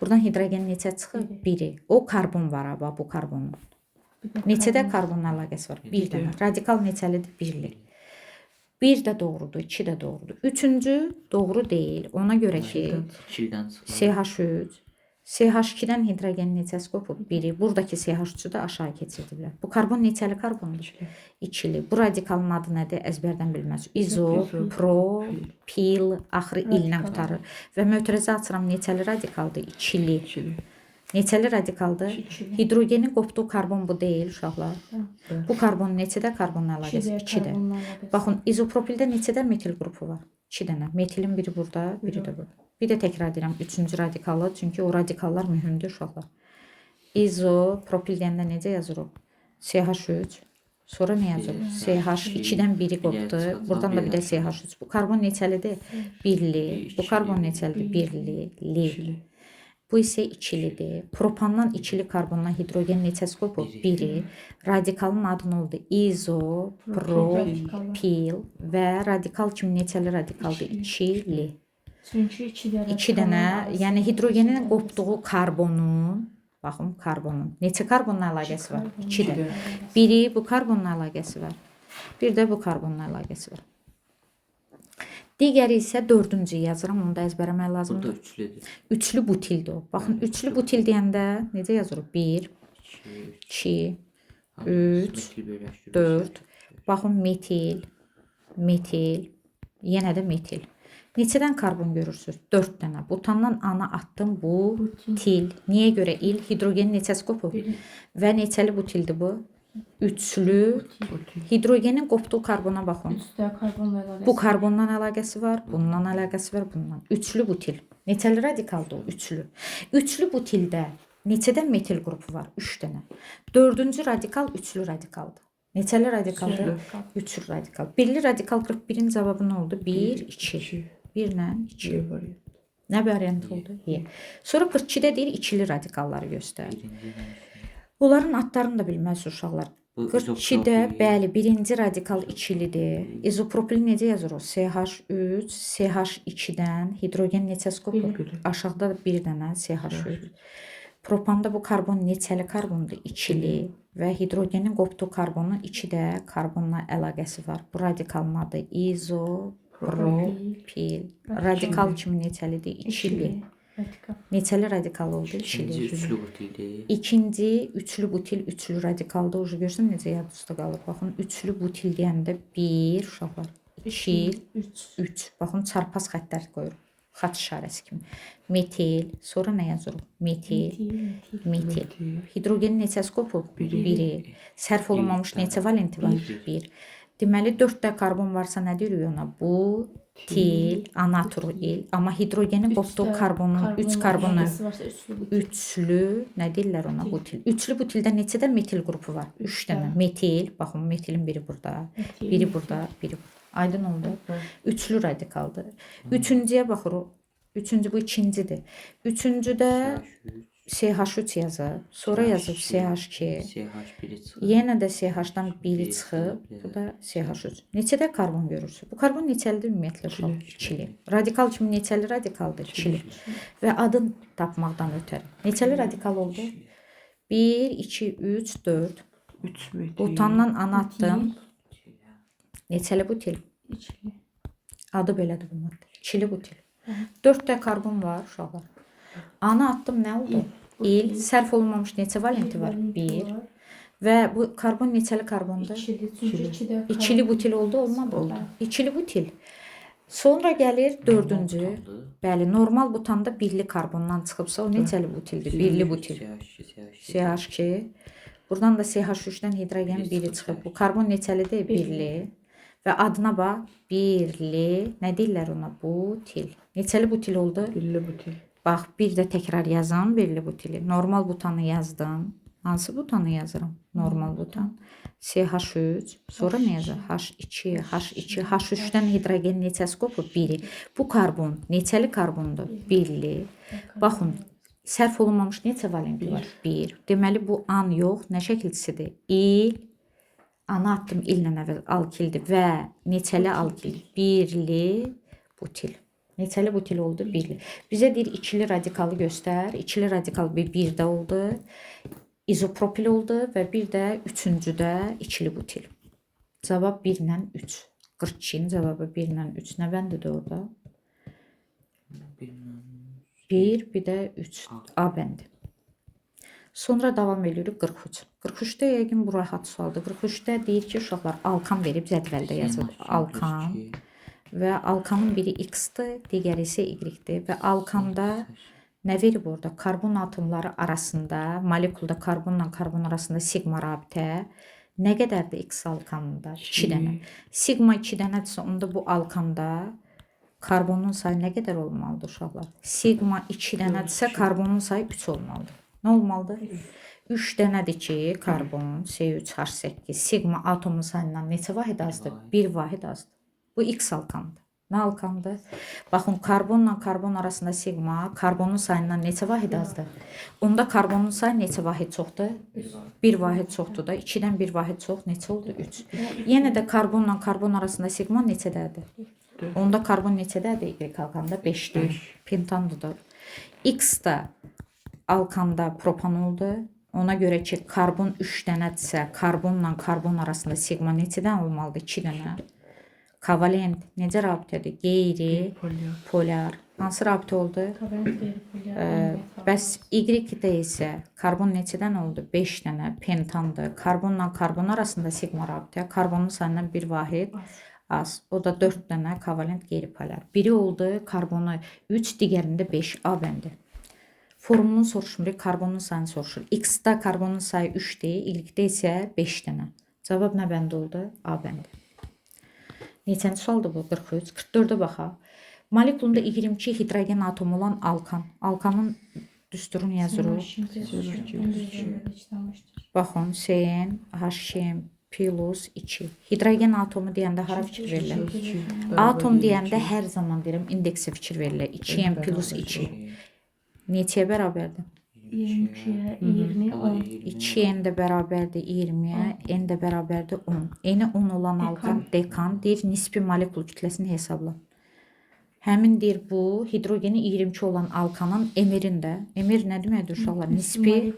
Buradan hidrogenin neçə çıxıb? Biri. O karbon var, bax, bu karbonun. Neçədə karbonun əlaqəsi var? Bir dənə. Radikal neçəlidir? Birli. Bir də doğrudur, 2 də doğrudur. Üçüncü doğru deyil. Ona görə ki, CH3, CH2-dən hidrogenin neçəsi qopub? Biri. Buradakı CH3-ü də aşağı keçirdilər. Bu karbon neçəli karbondur? İkili. Bu radikalın adı nədir? Əzbərdən bilməz. İzo, pro, pil, axırı illə qutarır. Və mötərizə açıram, neçəli radikaldır? İkili. Neçəli radikaldır? Hidrogenin qopduğu karbon bu deyil, uşaqlar. Bu karbon neçədə karbonun əlaqəsi? 2-də. Baxın, izopropildə neçədə metil qrupu var? 2 dənə. Metilin biri burada, biri də burada. Bir də təkrar edirəm, 3-cü radikalı, çünki o radikallar mühümdür, uşaqlar. İzopropil deyəndə necə yazırıq? CH3. Sonra nə yazırıq? CH2-dən biri qopdu. Buradan da bir də CH3. Bu karbon neçəlidir? Birli. Bu karbon neçəlidir? Birli. Bu isə ikilidir. Propandan ikili karbondan hidrogen neçəsi qopub? Biri. Radikalın adı nə oldu? İzopropil və radikal kimi neçəli radikaldır? İkili. Çünki 2 dənə, yəni hidrogenin qopduğu karbonun, baxın, karbonun. Neçə karbonun əlaqəsi var? 2 də. Biri bu karbonun əlaqəsi var. Bir də bu karbonun əlaqəsi var. Digəri isə 4-cü yazıram, onu da əzbərəmək lazımdır. Burada üçlüdür. Üçlü butildir o. Baxın, üçlü butil deyəndə necə yazırıq? 1, 2, 3, 4. Baxın, metil, metil, yenə də metil. Neçədən karbon görürsünüz? 4 dənə. Butandan ana atdım, bu til. Niyə görə il? Hidrogenin neçəsi qopub? Və neçəli butildir bu? Üçlü. Hidrogenin qopduğu karbona baxın. Bu karbondan əlaqəsi var, bundan əlaqəsi var, bundan. Üçlü butil. Neçəli radikaldır o? Üçlü. Üçlü butildə neçədən metil qrupu var? 3 dənə. 4-cü radikal üçlü radikaldır. Neçəli radikaldır? Üçlü radikal. Birli radikal 41-in cavabı nə oldu? 1, 2. 1 ilə 2. Nə variant oldu? Sonra 42-də deyir, ikili radikalları göstər. Onların adlarını da bilməz uşaqlar. 42-də, bəli, birinci radikal ikilidir. İzopropil necə yazır o? CH3, CH2-dən hidrogen neçəsi qopur? Aşağıda da bir dənə CH3. Propanda bu karbon neçəli karbondur? İkili. Və hidrogenin qopduğu karbonun 2 karbonla əlaqəsi var. Bu radikalın adı izopropil. Radikal kimi neçəlidir? İkili. Neçəli radikal oldu? İkinci üçlü butildir. İkinci üçlü butil, üçlü radikalda ucu görsən necə yad üstə qalır. Baxın, üçlü butil deyəndə 1, uşaqlar, 2, 3. Baxın, çarpaz xəttlər qoyuruq. Xat işarəsi kimi. Metil, sonra nə yazırıq? Metil. Hidrogenin neçəsi qopub? 1. Sərf olunmamış neçə valenti var? 1. Deməli, 4 karbon varsa nə deyirik ona? Bu til, anatril. Amma hidrogenin qopduğu karbonun 3 karbonu üçlü, nə deyirlər ona? Butil. Üçlü butildə neçədə metil qrupu var? 3 dənə. Metil, baxın, metilin biri burada, biri burada, biri burada. Aydın oldu. Üçlü radikaldır. Üçüncüyə baxırıq. Üçüncü bu ikincidir. Üçüncüdə CH3 yazıb, sonra yazıb CH2. CH1 çıxır. Yenə də CH-dan biri çıxıb, bu da CH3. Neçədə karbon görürsünüz? Bu karbon neçəlidir ümumiyyətlə? İkili. Radikal kimi neçəli radikaldır? İkili. Və adın tapmaqdan ötəri. Neçəli radikal oldu? 1, 2, 3, 4. 3 metil. Butandan ana atdım. Neçəli butil? İçli. Adı belədir bu maddə. İkili butil. 4 də karbon var uşaqlar. Ana atdım, nə oldu? İl. Sərf olunmamış neçə valenti var? 1. Və bu karbon neçəli karbondur? İçli. Çünki ikidə İkili butil oldu, olmadı? Oldu. İkili butil. Sonra gəlir dördüncü. Bəli, normal butanda birli karbondan çıxıbsa o neçəli butildir? Birli butil. CH2. Buradan da CH3-dən hidrogen biri çıxıb. Bu karbon neçəlidir? Birli. Və adına bax, birli. Nə deyirlər ona? Butil. Neçəli butil oldu? Birli butil. Bax, bir də təkrar yazım birli butili. Normal butanı yazdım. Hansı butanı yazıram? Normal butan. CH3. Sonra nə yazır? H2, H2, H3-dən hidrogen neçəsi qopub? Biri. Bu karbon neçəli karbondur? Birli. Baxın, sərf olunmamış neçə valenti var? 1. Deməli, bu an yox. Nə şəkilçisidir? İl. Ana atdım illə əvvəl alkildir və neçəli alkil? Birli butil. Neçəli butil oldu? Birli. Bizə deyir ikili radikalı göstər. İkili radikal bir də oldu. İzopropil oldu və bir də üçüncüdə ikili butil. Cavab 1 ilə 3. 42-nin cavabı 1 ilə 3. Nə bəndidir orada? 1, bir də 3. A bəndi. Sonra davam edirik 43. 43-də yəqin bu rahat sualdır. 43-də deyir ki, uşaqlar alkan verib cədvəldə yazıb. Alkan. Və alkanın biri X-dir, digəri isə Y-dir. Və alkanda nə verib orada? Karbon atomları arasında, molekulda karbonla karbon arasında sigma rabitə nə qədərdir X alkanında? 2 dənə. Sigma 2 dənədirsə, onda bu alkanda karbonun sayı nə qədər olmalıdır uşaqlar? Sigma 2 dənədirsə, karbonun sayı 3 olmalıdır. Nə olmalıdır? 3 dənədir ki, karbon, C3H8, sigma atomun sayından neçə vahid azdır? 1 vahid azdır. Bu X alkandır. Nə alkandır? Baxın, karbonla karbon arasında sigma, karbonun sayından neçə vahid azdır? Onda karbonun sayı neçə vahid çoxdur? 1 vahid çoxdur da. 2-dən 1 vahid çox neçə oldu? 3. Yenə də karbonla karbon arasında sigma neçədədir? Onda karbon neçədədir? Y alkanda 5-dir. Pentandır. X da alkanda propan oldu. Ona görə ki, karbon 3 dənədirsə, karbonla karbon arasında sigma neçədən olmalıdır? 2 dənə. Kovalent necə rabitədir? Qeyri polar. Hansı rabitə oldu? Bəs Y-də isə karbon neçədən oldu? 5 dənə pentandır. Karbonla karbon arasında sigma rabitə. Karbonun sayından 1 vahid az. O da 4 dənə kovalent qeyri polar. Biri oldu karbonu 3, digərində 5. A bəndi. Formulunu soruşmuruq, karbonun sayını soruşur. X-da karbonun sayı 3-dir, Y-də isə 5 dənə. Cavab nə bəndi oldu? A bəndi. Neçənci sualdır bu? 43. 44-ə baxaq. Molekulunda 22 hidrogen atomu olan alkan. Alkanın düsturunu yazırıq. Baxın, CN, HCN plus 2. Hidrogen atomu deyəndə hara fikir verirlər? Atom deyəndə hər zaman deyirəm, indeksə fikir verirlər. 2N plus 2. Neçəyə bərabərdir? 22'ye 20, 10. 2N də bərabərdir 20-yə, N də bərabərdir 10. Eni 10 olan alkan dekan deyir, nisbi molekul kütləsini hesabla. Həmin deyir bu, hidrogeni 22 olan alkanın emirində, emir nə deməkdir uşaqlar? Nisbi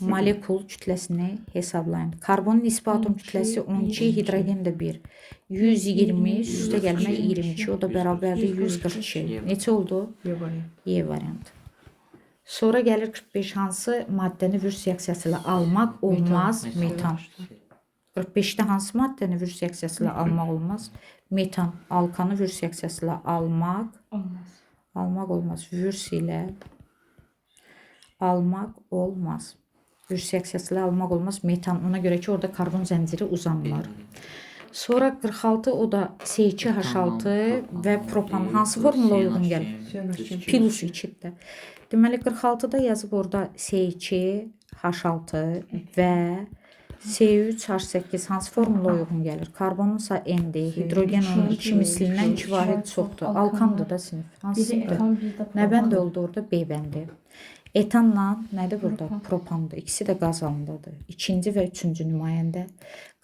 molekul kütləsini hesablayın. Karbonun nisbi atom kütləsi 12, hidrogen də 1. 120, üstə gəlmə 22, o da bərabərdir 142. Neçə oldu? Y variantı. Sonra gəlir 45, hansı maddəni vürs reaksiyası ilə almaq olmaz? Metan. 45-də hansı maddəni vürs reaksiyası ilə almaq olmaz? Metan. Alkanı vürs reaksiyası ilə almaq olmaz. Vürs ilə almaq olmaz. Vürs reaksiyası ilə almaq olmaz. Metan. Ona görə ki, orada karbon zənciri uzanmır. Sonra 46, o da C2H6 və propan. Hansı formula uyğun gəlir? Plus 2-də. Deməli 46-da yazıb orada C2H6 və C3H8 hansı formula uyğun gəlir? Karbonun sayı N-dir, hidrogen onun 2 mislindən 2 vahid çoxdur. Alkandır da sinif. Hansı sinifdir? Nə bəndi oldu orada? B bəndi. Etanla nədir burada? Propandır. İkisi də qaz halındadır. İkinci və üçüncü nümayəndə.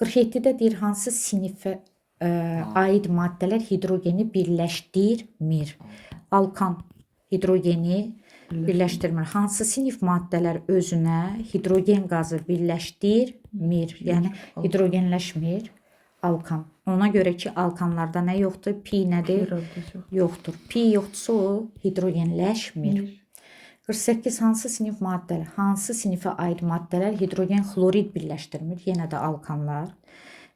47-də deyir hansı sinifə aid maddələr hidrogeni birləşdirmir. Alkan hidrogeni birləşdirmir. Hansı sinif maddələr özünə hidrogen qazı birləşdirmir? Yəni hidrogenləşmir. Alkan. Ona görə ki, alkanlarda nə yoxdur? Pi nədir? Yoxdur. Pi yoxdursa o hidrogenləşmir. 48 hansı sinif maddələr? Hansı sinifə aid maddələr hidrogen xlorid birləşdirmir? Yenə də alkanlar.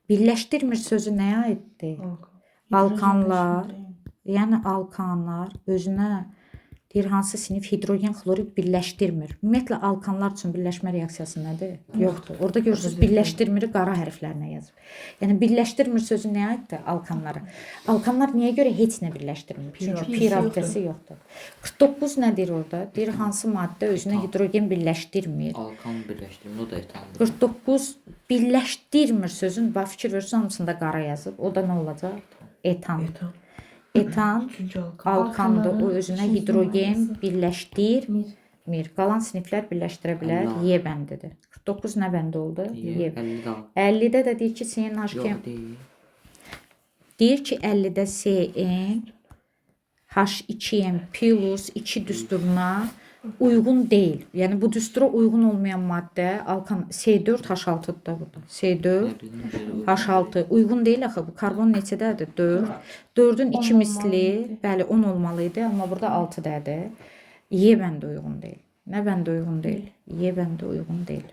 Birləşdirmir sözü nəyə aiddir? Alkanlar. Yəni alkanlar özünə deyir hansı sinif hidrogen xlorid birləşdirmir. Ümumiyyətlə alkanlar üçün birləşmə reaksiyası nədir? Yoxdur. Orada görürsüz birləşdirmiri qara hərflərlə yazıb. Yəni birləşdirmir sözü nəyə aiddir? Alkanlara. Alkanlar niyə görə heç nə birləşdirmir? Çünki pi rabitəsi yoxdur. 49 nədir orada? Deyir hansı maddə özünə hidrogen birləşdirmir? Alkan birləşdirmir, o da etandır. 49 birləşdirmir sözün, bax fikir verirsiniz hamısında qara yazıb. O da nə olacaq? Etan. Etan alkandır. O özünə hidrogen birləşdirmir. Qalan siniflər birləşdirə bilər. Y bəndidir. 49 nə bəndi oldu? Y. 50-də də deyir ki, CnH2 Yox deyil. deyir ki, 50-də Cn H2n plus 2 düsturuna uyğun deyil. Yəni bu düstura uyğun olmayan maddə alkan C4H6-dır da burada. C4H6 uyğun deyil axı. Bu karbon neçədədir? 4. 4-ün 2 misli, bəli 10 olmalıydı, amma burada 6-dədir. Y bəndə uyğun deyil. Nə bəndə uyğun deyil? Y bəndə uyğun deyil.